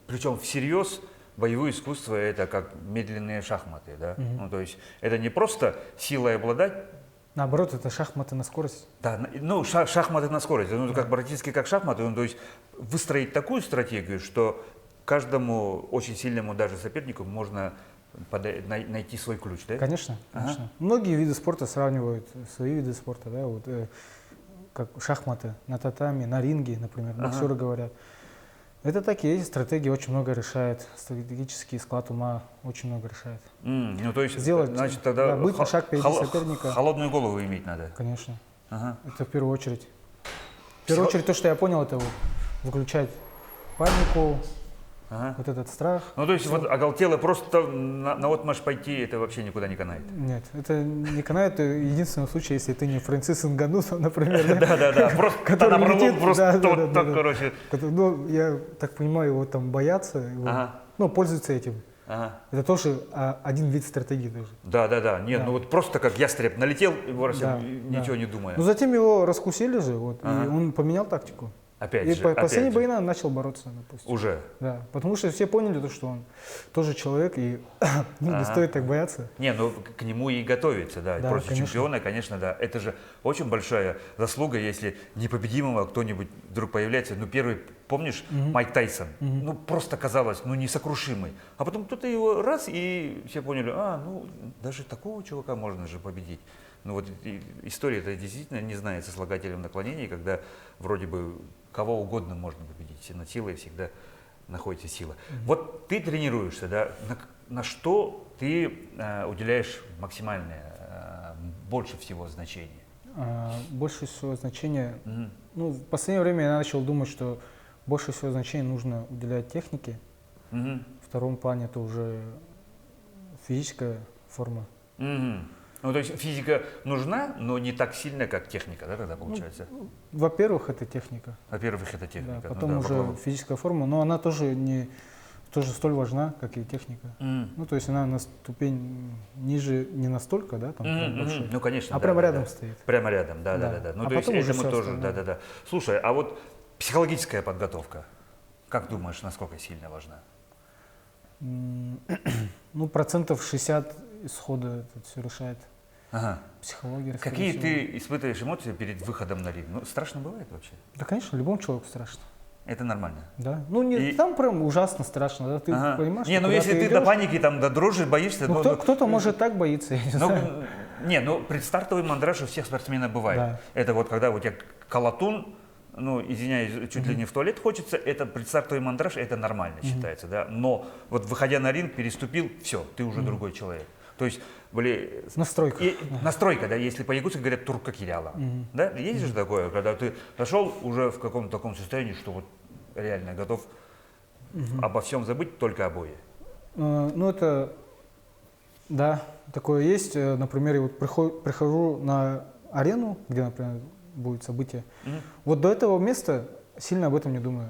[SPEAKER 1] причем всерьез, боевое искусство это как медленные шахматы, да. Ну, то есть это не просто силой обладать,
[SPEAKER 2] Наоборот, это шахматы на скорость.
[SPEAKER 1] да, ну, шахматы на скорость, ну, как практически как шахматы, ну, то есть выстроить такую стратегию, что каждому очень сильному даже сопернику можно найти свой ключ, да?
[SPEAKER 2] Конечно,
[SPEAKER 1] Ага.
[SPEAKER 2] конечно. Многие виды спорта сравнивают свои виды спорта, да, вот, как шахматы на татами, на ринге, например, боксеры говорят. Это так и есть, стратегия очень много решает, стратегический склад ума очень много решает.
[SPEAKER 1] Ну, то есть,
[SPEAKER 2] Сделать,
[SPEAKER 1] значит, тогда
[SPEAKER 2] да, быть на шаг впереди соперника.
[SPEAKER 1] холодную голову иметь надо.
[SPEAKER 2] Конечно,
[SPEAKER 1] Ага.
[SPEAKER 2] это в первую очередь. В первую очередь то, что я понял, это вот выключать панику,
[SPEAKER 1] Ага.
[SPEAKER 2] вот этот страх.
[SPEAKER 1] Ну, то есть вот оголтело просто на отмашь пойти, это вообще никуда не канает.
[SPEAKER 2] Нет, это не канает в единственном случае, если ты не Францис Нганну, например, да?
[SPEAKER 1] Да-да-да, просто
[SPEAKER 2] Который
[SPEAKER 1] набрало,
[SPEAKER 2] летит,
[SPEAKER 1] просто
[SPEAKER 2] да,
[SPEAKER 1] вот
[SPEAKER 2] да,
[SPEAKER 1] так,
[SPEAKER 2] да.
[SPEAKER 1] короче.
[SPEAKER 2] Ну, я так понимаю, его там боятся,
[SPEAKER 1] Ага.
[SPEAKER 2] ну, пользуются этим.
[SPEAKER 1] Ага.
[SPEAKER 2] Это тоже один вид стратегии даже.
[SPEAKER 1] Да. Нет,
[SPEAKER 2] Да.
[SPEAKER 1] ну вот просто как ястреб налетел, и бросил,
[SPEAKER 2] Да,
[SPEAKER 1] ничего
[SPEAKER 2] да.
[SPEAKER 1] не думая.
[SPEAKER 2] Но затем его раскусили же, вот,
[SPEAKER 1] Ага.
[SPEAKER 2] и он поменял тактику.
[SPEAKER 1] Опять
[SPEAKER 2] И
[SPEAKER 1] же,
[SPEAKER 2] последний
[SPEAKER 1] опять
[SPEAKER 2] бой
[SPEAKER 1] же.
[SPEAKER 2] начал бороться, допустим.
[SPEAKER 1] Уже.
[SPEAKER 2] Да, потому что все поняли, то, что он тоже человек, и ну, не
[SPEAKER 1] Ага.
[SPEAKER 2] стоит так бояться.
[SPEAKER 1] Не, ну к нему и готовиться, да.
[SPEAKER 2] Да,
[SPEAKER 1] Против
[SPEAKER 2] конечно.
[SPEAKER 1] чемпиона, конечно, да. Это же очень большая заслуга, если непобедимого кто-нибудь вдруг появляется. Ну, первый, помнишь, Майк Тайсон? Ну, просто казалось, ну, несокрушимый. А потом кто-то его раз, и все поняли, ну, даже такого чувака можно же победить. Ну, вот история это действительно не знает сослагательных наклонений, когда вроде бы кого угодно можно победить. Над силой всегда находится сила. Вот ты тренируешься, да, на что ты уделяешь максимальное, больше всего значения?
[SPEAKER 2] Больше всего значения,
[SPEAKER 1] Мгм.
[SPEAKER 2] ну, в последнее время я начал думать, что больше всего значения нужно уделять технике.
[SPEAKER 1] Мгм.
[SPEAKER 2] В втором плане это уже физическая форма.
[SPEAKER 1] Мгм. Ну, то есть физика нужна, но не так сильно, как техника, да, тогда получается?
[SPEAKER 2] Во-первых, это техника,
[SPEAKER 1] Во-первых, это техника.
[SPEAKER 2] да,
[SPEAKER 1] ну
[SPEAKER 2] потом
[SPEAKER 1] да,
[SPEAKER 2] уже
[SPEAKER 1] попробуй.
[SPEAKER 2] физическая форма, но она тоже тоже столь важна, как и техника.
[SPEAKER 1] Мгм.
[SPEAKER 2] Ну, то есть она на ступень ниже не настолько, да, там прям
[SPEAKER 1] Мгм,
[SPEAKER 2] большой,
[SPEAKER 1] мгм. Ну, конечно.
[SPEAKER 2] а
[SPEAKER 1] да,
[SPEAKER 2] прямо
[SPEAKER 1] да,
[SPEAKER 2] рядом
[SPEAKER 1] да.
[SPEAKER 2] стоит.
[SPEAKER 1] Прямо рядом, да.
[SPEAKER 2] Да.
[SPEAKER 1] Ну,
[SPEAKER 2] А
[SPEAKER 1] то есть
[SPEAKER 2] потом уже
[SPEAKER 1] это мы
[SPEAKER 2] всё
[SPEAKER 1] тоже,
[SPEAKER 2] остальное.
[SPEAKER 1] да. Слушай, а вот психологическая подготовка, как думаешь, насколько сильно важна?
[SPEAKER 2] Ну, процентов 60 исхода это все решает.
[SPEAKER 1] Ага.
[SPEAKER 2] Психология. скорее
[SPEAKER 1] Какие
[SPEAKER 2] всего.
[SPEAKER 1] ты испытываешь эмоции перед выходом на ринг? Ну, страшно бывает вообще?
[SPEAKER 2] Да, конечно, любому человеку страшно.
[SPEAKER 1] Это нормально.
[SPEAKER 2] Да. Ну, не,
[SPEAKER 1] И-
[SPEAKER 2] там прям ужасно страшно, да, ты
[SPEAKER 1] Ага.
[SPEAKER 2] понимаешь,
[SPEAKER 1] Не,
[SPEAKER 2] что
[SPEAKER 1] ну
[SPEAKER 2] куда
[SPEAKER 1] если ты до
[SPEAKER 2] идёшь,
[SPEAKER 1] паники, там, до дрожи боишься,
[SPEAKER 2] ну, кто-то может так боится, я не знаю.
[SPEAKER 1] ну, предстартовый мандраж у всех спортсменов бывает.
[SPEAKER 2] Да.
[SPEAKER 1] Это вот когда у тебя колотун, ну, извиняюсь, чуть ли не в туалет хочется, это предстартовый мандраж, это нормально считается, да. Но вот выходя на ринг, переступил, все, ты уже другой человек. То есть,
[SPEAKER 2] Настройка.
[SPEAKER 1] настройка, да, если по-якутски говорят турка киляла. Да, есть же такое, когда ты зашел уже в каком-то таком состоянии, что вот реально готов обо всем забыть, только о бое.
[SPEAKER 2] Ну, это, да, такое есть. Например, я вот прихожу на арену, где, например, будет событие. Вот до этого места сильно об этом не думаю.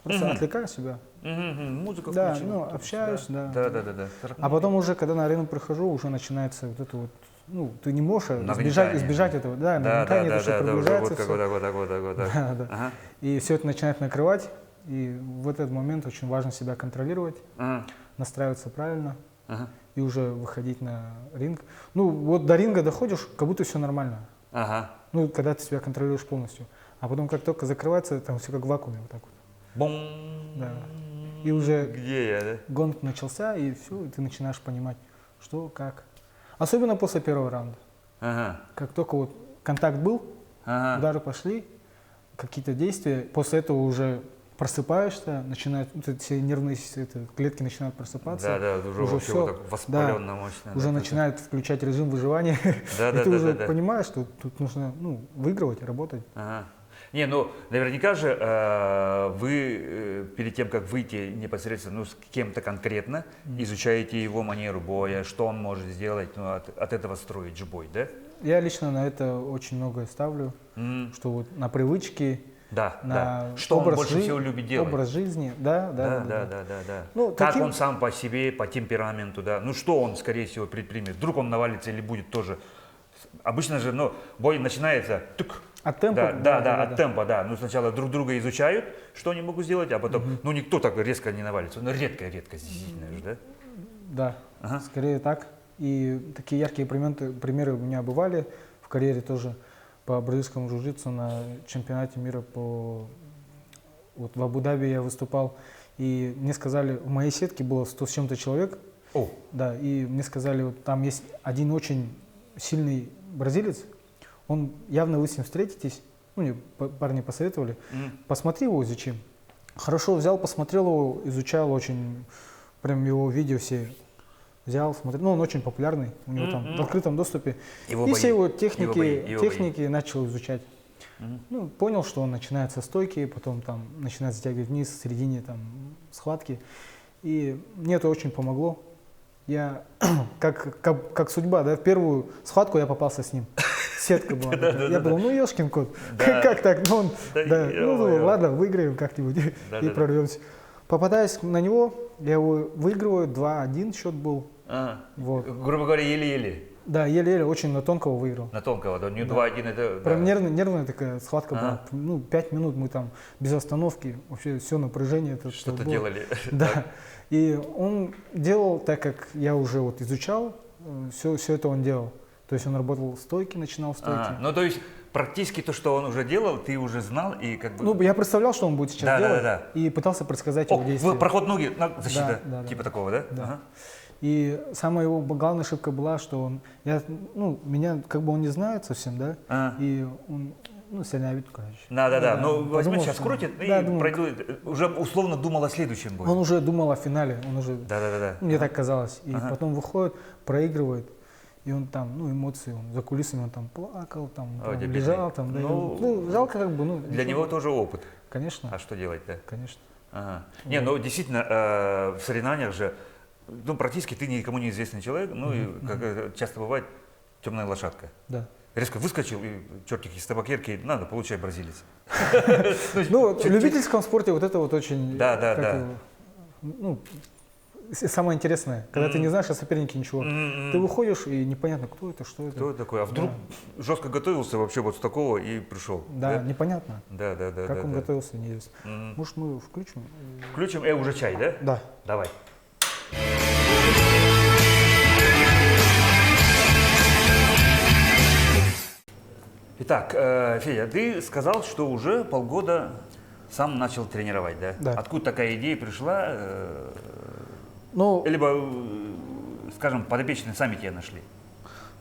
[SPEAKER 2] Просто отвлекаю себя.
[SPEAKER 1] Музыка
[SPEAKER 2] Да,
[SPEAKER 1] включена,
[SPEAKER 2] ну,
[SPEAKER 1] то есть,
[SPEAKER 2] общаюсь, да.
[SPEAKER 1] Да.
[SPEAKER 2] А потом уже, когда на арену прихожу, уже начинается вот это вот, ну, ты не можешь
[SPEAKER 1] Нагнетание.
[SPEAKER 2] избежать этого, да,
[SPEAKER 1] Да,
[SPEAKER 2] нагнетание, это что
[SPEAKER 1] уже
[SPEAKER 2] приближается
[SPEAKER 1] вот так,
[SPEAKER 2] всё.
[SPEAKER 1] вот так.
[SPEAKER 2] Да, да.
[SPEAKER 1] Ага.
[SPEAKER 2] И все это начинает накрывать, и в этот момент очень важно себя контролировать,
[SPEAKER 1] Ага.
[SPEAKER 2] настраиваться правильно
[SPEAKER 1] Ага.
[SPEAKER 2] и уже выходить на ринг. Ну, вот до ринга доходишь, как будто все нормально.
[SPEAKER 1] Ага.
[SPEAKER 2] Ну, когда ты себя контролируешь полностью. А потом, как только закрывается, там все как в вакууме, вот так вот.
[SPEAKER 1] Бум.
[SPEAKER 2] Да. И уже
[SPEAKER 1] Где я, да?
[SPEAKER 2] гонг начался, и все, и ты начинаешь понимать, что, как. Особенно после первого раунда.
[SPEAKER 1] Ага.
[SPEAKER 2] Как только вот контакт был,
[SPEAKER 1] Ага.
[SPEAKER 2] удары пошли, какие-то действия, после этого уже просыпаешься, начинают, вот эти все нервные клетки начинают просыпаться.
[SPEAKER 1] Да, уже вообще
[SPEAKER 2] всё,
[SPEAKER 1] вот так воспаленно мощно.
[SPEAKER 2] уже
[SPEAKER 1] да,
[SPEAKER 2] начинают включать режим выживания,
[SPEAKER 1] Да,
[SPEAKER 2] и ты уже
[SPEAKER 1] да.
[SPEAKER 2] понимаешь, что тут нужно выигрывать, работать.
[SPEAKER 1] Ага. Не, ну, наверняка же вы перед тем, как выйти непосредственно с кем-то конкретно, изучаете его манеру боя, что он может сделать, ну, от этого строить же бой, да?
[SPEAKER 2] Я лично на это очень многое ставлю, что вот на привычки,
[SPEAKER 1] Да,
[SPEAKER 2] на
[SPEAKER 1] да. Что он
[SPEAKER 2] образ
[SPEAKER 1] больше всего любит делать?
[SPEAKER 2] образ жизни, да.
[SPEAKER 1] Да.
[SPEAKER 2] Ну,
[SPEAKER 1] Как
[SPEAKER 2] таким-
[SPEAKER 1] он сам по себе, по темпераменту, да? Ну, что он, скорее всего, предпримет? Вдруг он навалится или будет тоже... Обычно же, ну, бой начинается... Тык,
[SPEAKER 2] От темпа?
[SPEAKER 1] Да, от темпа, да. Ну, сначала друг друга изучают, что они могут сделать, а потом, ну, никто так резко не навалится. Ну, редко, действительно же, да?
[SPEAKER 2] Да,
[SPEAKER 1] Ага.
[SPEAKER 2] скорее так. И такие яркие примеры у меня бывали в карьере тоже по бразильскому джиу-джитсу на чемпионате мира вот в Абу-Даби я выступал, и мне сказали, в моей сетке было 100 с чем-то человек,
[SPEAKER 1] О,
[SPEAKER 2] да, и мне сказали, вот там есть один очень сильный бразилец, он явно вы с ним встретитесь, ну, мне парни посоветовали, посмотри его, изучи. Хорошо взял, посмотрел его, изучал очень, прям его видео все взял, смотрел, ну, он очень популярный, у него там в открытом доступе.
[SPEAKER 1] Его
[SPEAKER 2] И
[SPEAKER 1] бои.
[SPEAKER 2] все его
[SPEAKER 1] Его бои.
[SPEAKER 2] техники начал изучать. Ну, понял, что он начинает со стойки, потом там начинает затягивать вниз, в середине там схватки. И мне это очень помогло. Я, как судьба, да, в первую схватку я попался с ним. Сетка была. Я думал, ну ешкин кот, как так? Ну, он, да, ну ладно, выиграем как-нибудь и прорвемся. Попадаясь на него, я его выигрываю, 2-1 счет был. Вот.
[SPEAKER 1] Грубо говоря, еле-еле.
[SPEAKER 2] Да, еле-еле, очень на тонкого выиграл.
[SPEAKER 1] На тонкого, да, не 2-1 это...
[SPEAKER 2] Прям нервная такая схватка была. Ну, 5 минут мы там без остановки, вообще все напряжение.
[SPEAKER 1] Что-то делали.
[SPEAKER 2] Да. И он делал, так как я уже вот изучал, все это он делал. То есть он работал в стойке, начинал в стойке.
[SPEAKER 1] Ну, то есть практически то, что он уже делал, ты уже знал и как бы...
[SPEAKER 2] Ну, я представлял, что он будет сейчас делать, и пытался предсказать его действия.
[SPEAKER 1] Проход ноги, защита,
[SPEAKER 2] да.
[SPEAKER 1] такого, да?
[SPEAKER 2] Да. Ага. И самая его главная ошибка была, что он, меня как бы он не знает совсем, да, и он, слюнявит, короче.
[SPEAKER 1] Да. Ну, возьмет, сейчас
[SPEAKER 2] что...
[SPEAKER 1] крутит и пройдет. Уже условно думал о следующем бою.
[SPEAKER 2] Он уже думал о финале, он уже,
[SPEAKER 1] Да.
[SPEAKER 2] Мне так казалось. И потом выходит, проигрывает, и он там, эмоции, он за кулисами, он там плакал, там лежал, там, да, жалко как бы,
[SPEAKER 1] Для него тоже опыт.
[SPEAKER 2] Конечно.
[SPEAKER 1] А что делать-то?
[SPEAKER 2] Конечно.
[SPEAKER 1] Ага. Не, действительно, в соревнованиях же, практически ты никому не известный человек, и, как часто бывает, темная лошадка.
[SPEAKER 2] Да.
[SPEAKER 1] Резко выскочил, и чертик из табакерки, надо, получай, бразилец.
[SPEAKER 2] В любительском спорте вот это вот очень...
[SPEAKER 1] Да.
[SPEAKER 2] Самое интересное, когда ты не знаешь о сопернике ничего. Ты выходишь, и непонятно, кто это, что это.
[SPEAKER 1] Кто такой? А вдруг жестко готовился вообще вот с такого и пришел?
[SPEAKER 2] Да, непонятно.
[SPEAKER 1] Да.
[SPEAKER 2] Как он готовился, неизвестно. Может, мы включим?
[SPEAKER 1] Включим, уже чай, да?
[SPEAKER 2] Да.
[SPEAKER 1] Давай. Итак, Федя, ты сказал, что уже полгода сам начал тренировать, да?
[SPEAKER 2] Да.
[SPEAKER 1] Откуда такая идея пришла? Либо, скажем, подопечные сами тебя нашли?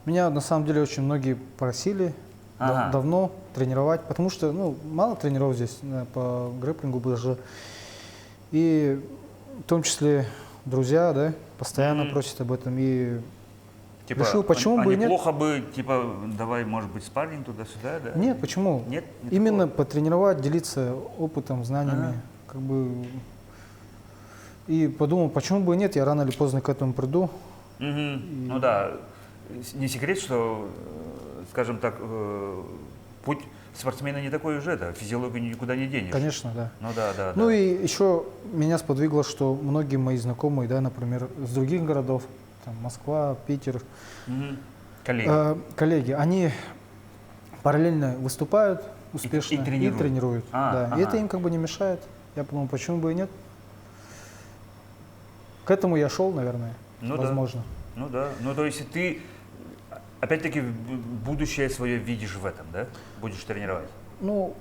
[SPEAKER 2] Меня на самом деле очень многие просили давно тренировать, потому что мало тренеров здесь по грэпплингу даже. И в том числе друзья, да, постоянно просят об этом. И решил, почему бы и нет.
[SPEAKER 1] Неплохо бы, давай, может быть, спарринг туда-сюда, да?
[SPEAKER 2] Нет, почему?
[SPEAKER 1] Нет?
[SPEAKER 2] Именно потренировать, делиться опытом, знаниями, как бы. И подумал, почему бы и нет, я рано или поздно к этому приду.
[SPEAKER 1] Ну да, не секрет, что, скажем так, путь спортсмена не такой уже, да, физиологию никуда не денешь.
[SPEAKER 2] Конечно, да.
[SPEAKER 1] Ну да.
[SPEAKER 2] Ну и еще меня сподвигло, что многие мои знакомые, да, например, с других городов, там, Москва, Питер, коллеги, они параллельно выступают успешно и тренируют. И это им как бы не мешает. Я подумал, почему бы и нет. К этому я шел, наверное, возможно.
[SPEAKER 1] Да. То есть ты, опять-таки, будущее свое видишь в этом, да? Будешь тренировать?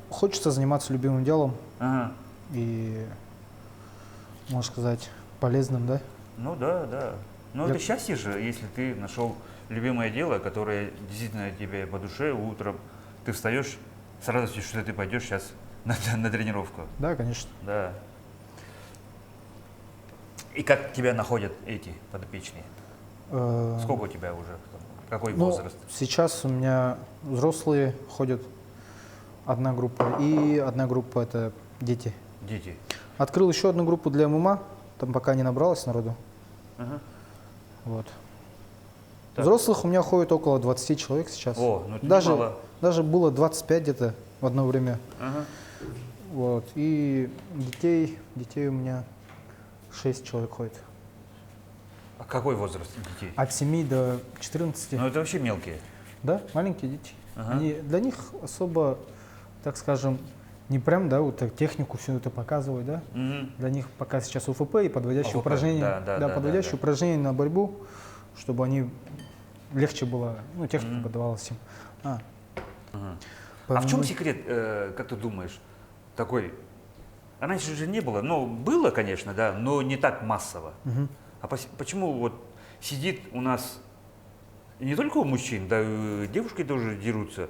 [SPEAKER 2] Хочется заниматься любимым делом и, можно сказать, полезным, да?
[SPEAKER 1] Да. Это счастье же, если ты нашел любимое дело, которое действительно тебе по душе, утром ты встаешь с радостью, что ты пойдешь сейчас на тренировку.
[SPEAKER 2] Да, конечно.
[SPEAKER 1] Да. И как тебя находят эти подопечные? Сколько у тебя уже? Какой возраст?
[SPEAKER 2] Сейчас у меня взрослые ходят, одна группа, и одна группа это дети.
[SPEAKER 1] Дети.
[SPEAKER 2] Открыл еще одну группу для ММА, там пока не набралось народу. Вот. Так. Взрослых у меня ходит около 20 человек сейчас. Даже было 25 где-то в одно время. Вот. И детей у меня 6 человек ходит.
[SPEAKER 1] А какой возраст детей?
[SPEAKER 2] От 7 до 14.
[SPEAKER 1] Это вообще мелкие.
[SPEAKER 2] Да, маленькие дети. Для них особо, так скажем, не прям, да, вот так технику всю это показывать, да. Для них пока сейчас УФП и подводящие упражнения. Подводящие упражнения на борьбу, чтобы они легче было, техника подавалась им.
[SPEAKER 1] А в чем секрет, как ты думаешь, такой? Раньше же не было, было, конечно, да, но не так массово. А почему вот сидит у нас не только у мужчин, да и девушки тоже дерутся?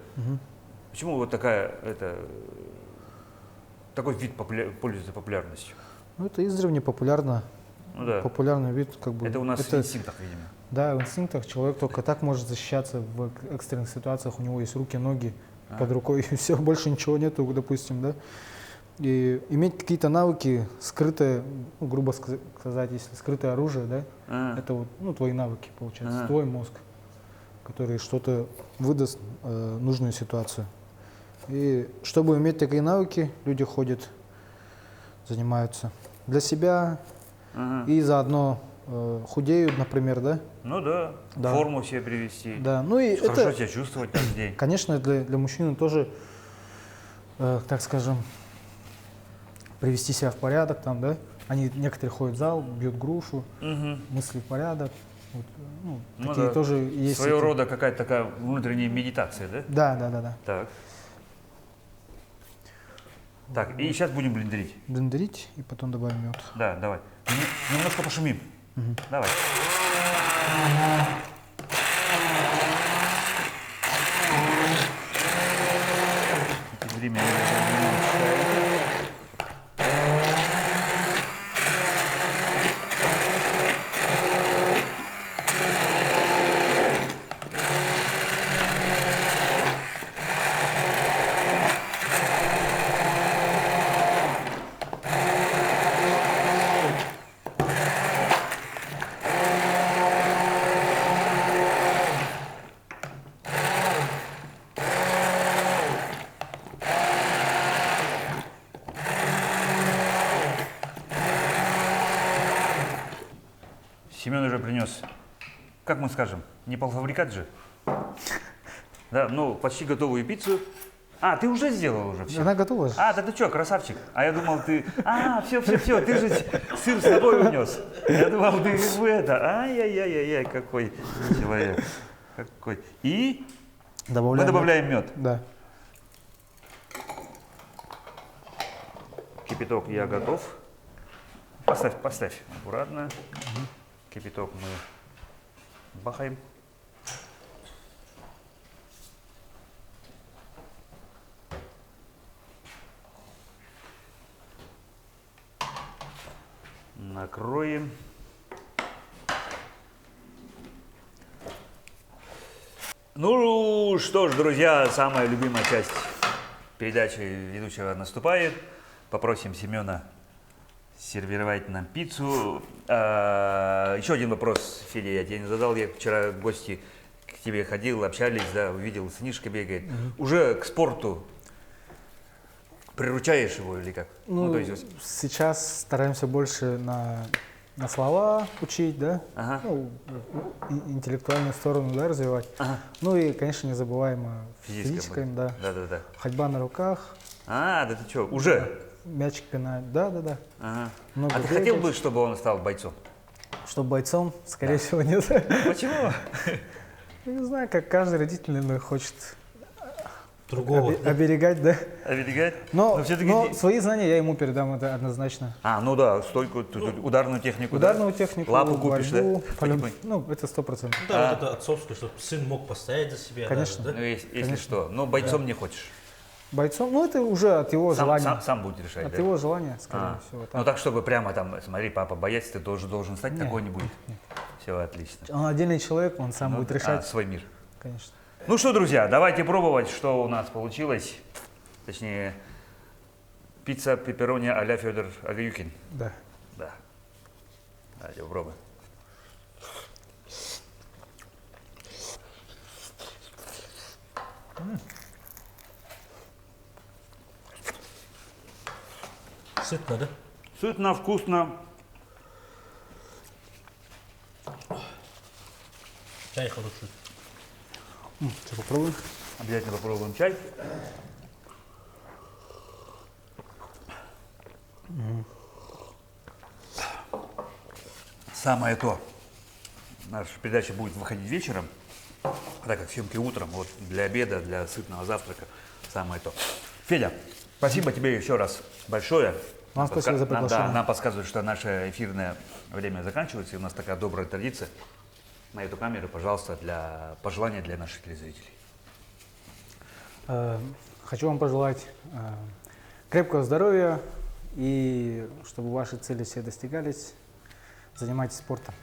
[SPEAKER 1] Почему вот такой вид пользуется популярностью?
[SPEAKER 2] Это издревле популярно. Популярный вид, как бы.
[SPEAKER 1] Это у нас в инстинктах, видимо.
[SPEAKER 2] Да, в инстинктах человек только так может защищаться в экстренных ситуациях. У него есть руки, ноги под рукой, и все, больше ничего нету, допустим, да. И иметь какие-то навыки, скрытые, ну, грубо сказать, если скрытое оружие, да, это вот, ну, твои навыки, получается, твой мозг, который что-то выдаст нужную ситуацию. И чтобы иметь такие навыки, люди ходят, занимаются для себя и заодно худеют, например, да?
[SPEAKER 1] Ну да,
[SPEAKER 2] Да.
[SPEAKER 1] форму себе привести.
[SPEAKER 2] Да, ну и
[SPEAKER 1] Хорошо
[SPEAKER 2] это,
[SPEAKER 1] себя чувствовать каждый день.
[SPEAKER 2] конечно, для мужчины тоже, так скажем, привести себя в порядок, там, да? Они некоторые ходят в зал, бьют грушу, мысли в порядок. Вот, ну,
[SPEAKER 1] Ну
[SPEAKER 2] такие
[SPEAKER 1] да.
[SPEAKER 2] тоже есть.
[SPEAKER 1] Своего
[SPEAKER 2] эти-
[SPEAKER 1] рода какая-то такая внутренняя медитация, да?
[SPEAKER 2] Да.
[SPEAKER 1] Так. Так, и сейчас будем блендерить.
[SPEAKER 2] Блендерить и потом добавим мед.
[SPEAKER 1] Да, давай. Немножко пошумим. Давай. Тем временем Семен уже принес, как мы скажем, не полуфабрикат же? Да, ну, почти готовую пиццу. А, ты уже сделал уже все?
[SPEAKER 2] Она готова же?
[SPEAKER 1] А, да ты что, красавчик. А я думал, ты... А, все, ты же сыр с собой унес. Я думал, ты как бы это... Ай-яй-яй-яй, какой человек. Какой. И мы добавляем мед.
[SPEAKER 2] Да.
[SPEAKER 1] Кипяток я готов. Поставь аккуратно. Кипяток мы бахаем. Накроем. Ну что ж, друзья, самая любимая часть передачи ведущего наступает. Попросим Семена сервировать нам пиццу. Еще один вопрос, Федя, я тебе не задал. Я вчера в гости к тебе ходил, общались, да, увидел, сынишка бегает. Уже к спорту приручаешь его или как?
[SPEAKER 2] Ну,
[SPEAKER 1] то есть,
[SPEAKER 2] сейчас стараемся больше на слова учить, да?
[SPEAKER 1] Ага.
[SPEAKER 2] Ну, интеллектуальную сторону, да, развивать.
[SPEAKER 1] Ага.
[SPEAKER 2] Ну и, конечно, не забываем о
[SPEAKER 1] Физическом,
[SPEAKER 2] физическом, да.
[SPEAKER 1] Да.
[SPEAKER 2] Ходьба на руках,
[SPEAKER 1] Да ты что, уже?
[SPEAKER 2] мячик пинать, да.
[SPEAKER 1] Ага.
[SPEAKER 2] Много
[SPEAKER 1] А ты хотел
[SPEAKER 2] бегать.
[SPEAKER 1] бы, чтобы он стал бойцом?
[SPEAKER 2] Чтобы бойцом, скорее всего, нет.
[SPEAKER 1] Почему?
[SPEAKER 2] Я не знаю, как каждый родитель, наверное, хочет
[SPEAKER 3] Другого.
[SPEAKER 2] оберегать, да.
[SPEAKER 1] Оберегать?
[SPEAKER 2] Но
[SPEAKER 1] все-таки...
[SPEAKER 2] свои знания я ему передам, это однозначно.
[SPEAKER 1] Ну да, стойку, ударную технику.
[SPEAKER 2] Ударную
[SPEAKER 1] да?
[SPEAKER 2] технику,
[SPEAKER 1] Лапу купишь,
[SPEAKER 2] борьбу,
[SPEAKER 1] да?
[SPEAKER 2] полем- Ну, это 100%.
[SPEAKER 3] Да, вот это отцовское, чтобы сын мог постоять за себя.
[SPEAKER 2] Конечно.
[SPEAKER 3] даже,
[SPEAKER 1] Ну,
[SPEAKER 3] да?
[SPEAKER 1] если что. Но бойцом не хочешь.
[SPEAKER 2] Бойцом, ну это уже от его желания.
[SPEAKER 1] Сам будет решать,
[SPEAKER 2] От
[SPEAKER 1] да?
[SPEAKER 2] его желания, скорее всего.
[SPEAKER 1] Ну так, чтобы прямо там, смотри, папа боец, ты тоже должен стать,
[SPEAKER 2] Нет,
[SPEAKER 1] такой не будет. Все, отлично.
[SPEAKER 2] Он отдельный человек, он сам будет решать,
[SPEAKER 1] Свой мир.
[SPEAKER 2] конечно.
[SPEAKER 1] Ну что, друзья, давайте пробовать, что у нас получилось. Точнее, пицца пепперони а-ля Федор Агаюкин.
[SPEAKER 2] Да.
[SPEAKER 1] Да. Давайте попробуем.
[SPEAKER 3] Сытно, да?
[SPEAKER 1] Сытно, вкусно.
[SPEAKER 3] Чай хороший.
[SPEAKER 2] Сейчас попробуем.
[SPEAKER 1] Обязательно попробуем чай. Самое то. Наша передача будет выходить вечером, так как съемки утром, вот для обеда, для сытного завтрака, самое то. Федя, спасибо тебе еще раз большое.
[SPEAKER 2] Вам спасибо за приглашение.
[SPEAKER 1] Нам подсказывают, что наше эфирное время заканчивается, и у нас такая добрая традиция. На эту камеру, пожалуйста, для пожелания для наших телезрителей.
[SPEAKER 2] Хочу вам пожелать крепкого здоровья и чтобы ваши цели все достигались. Занимайтесь спортом.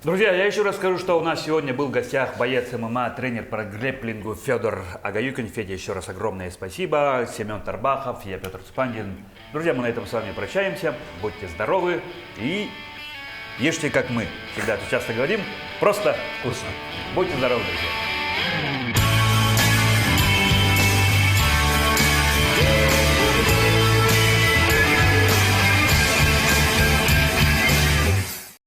[SPEAKER 1] Друзья, я еще раз скажу, что у нас сегодня был в гостях боец ММА, тренер по грэпплингу Федор Агаюкин. Федя, еще раз огромное спасибо. Семен Тарбахов, я Петр Цупандин. Друзья, мы на этом с вами прощаемся. Будьте здоровы и ешьте как мы. Всегда это часто говорим. Просто вкусно. Будьте здоровы, друзья.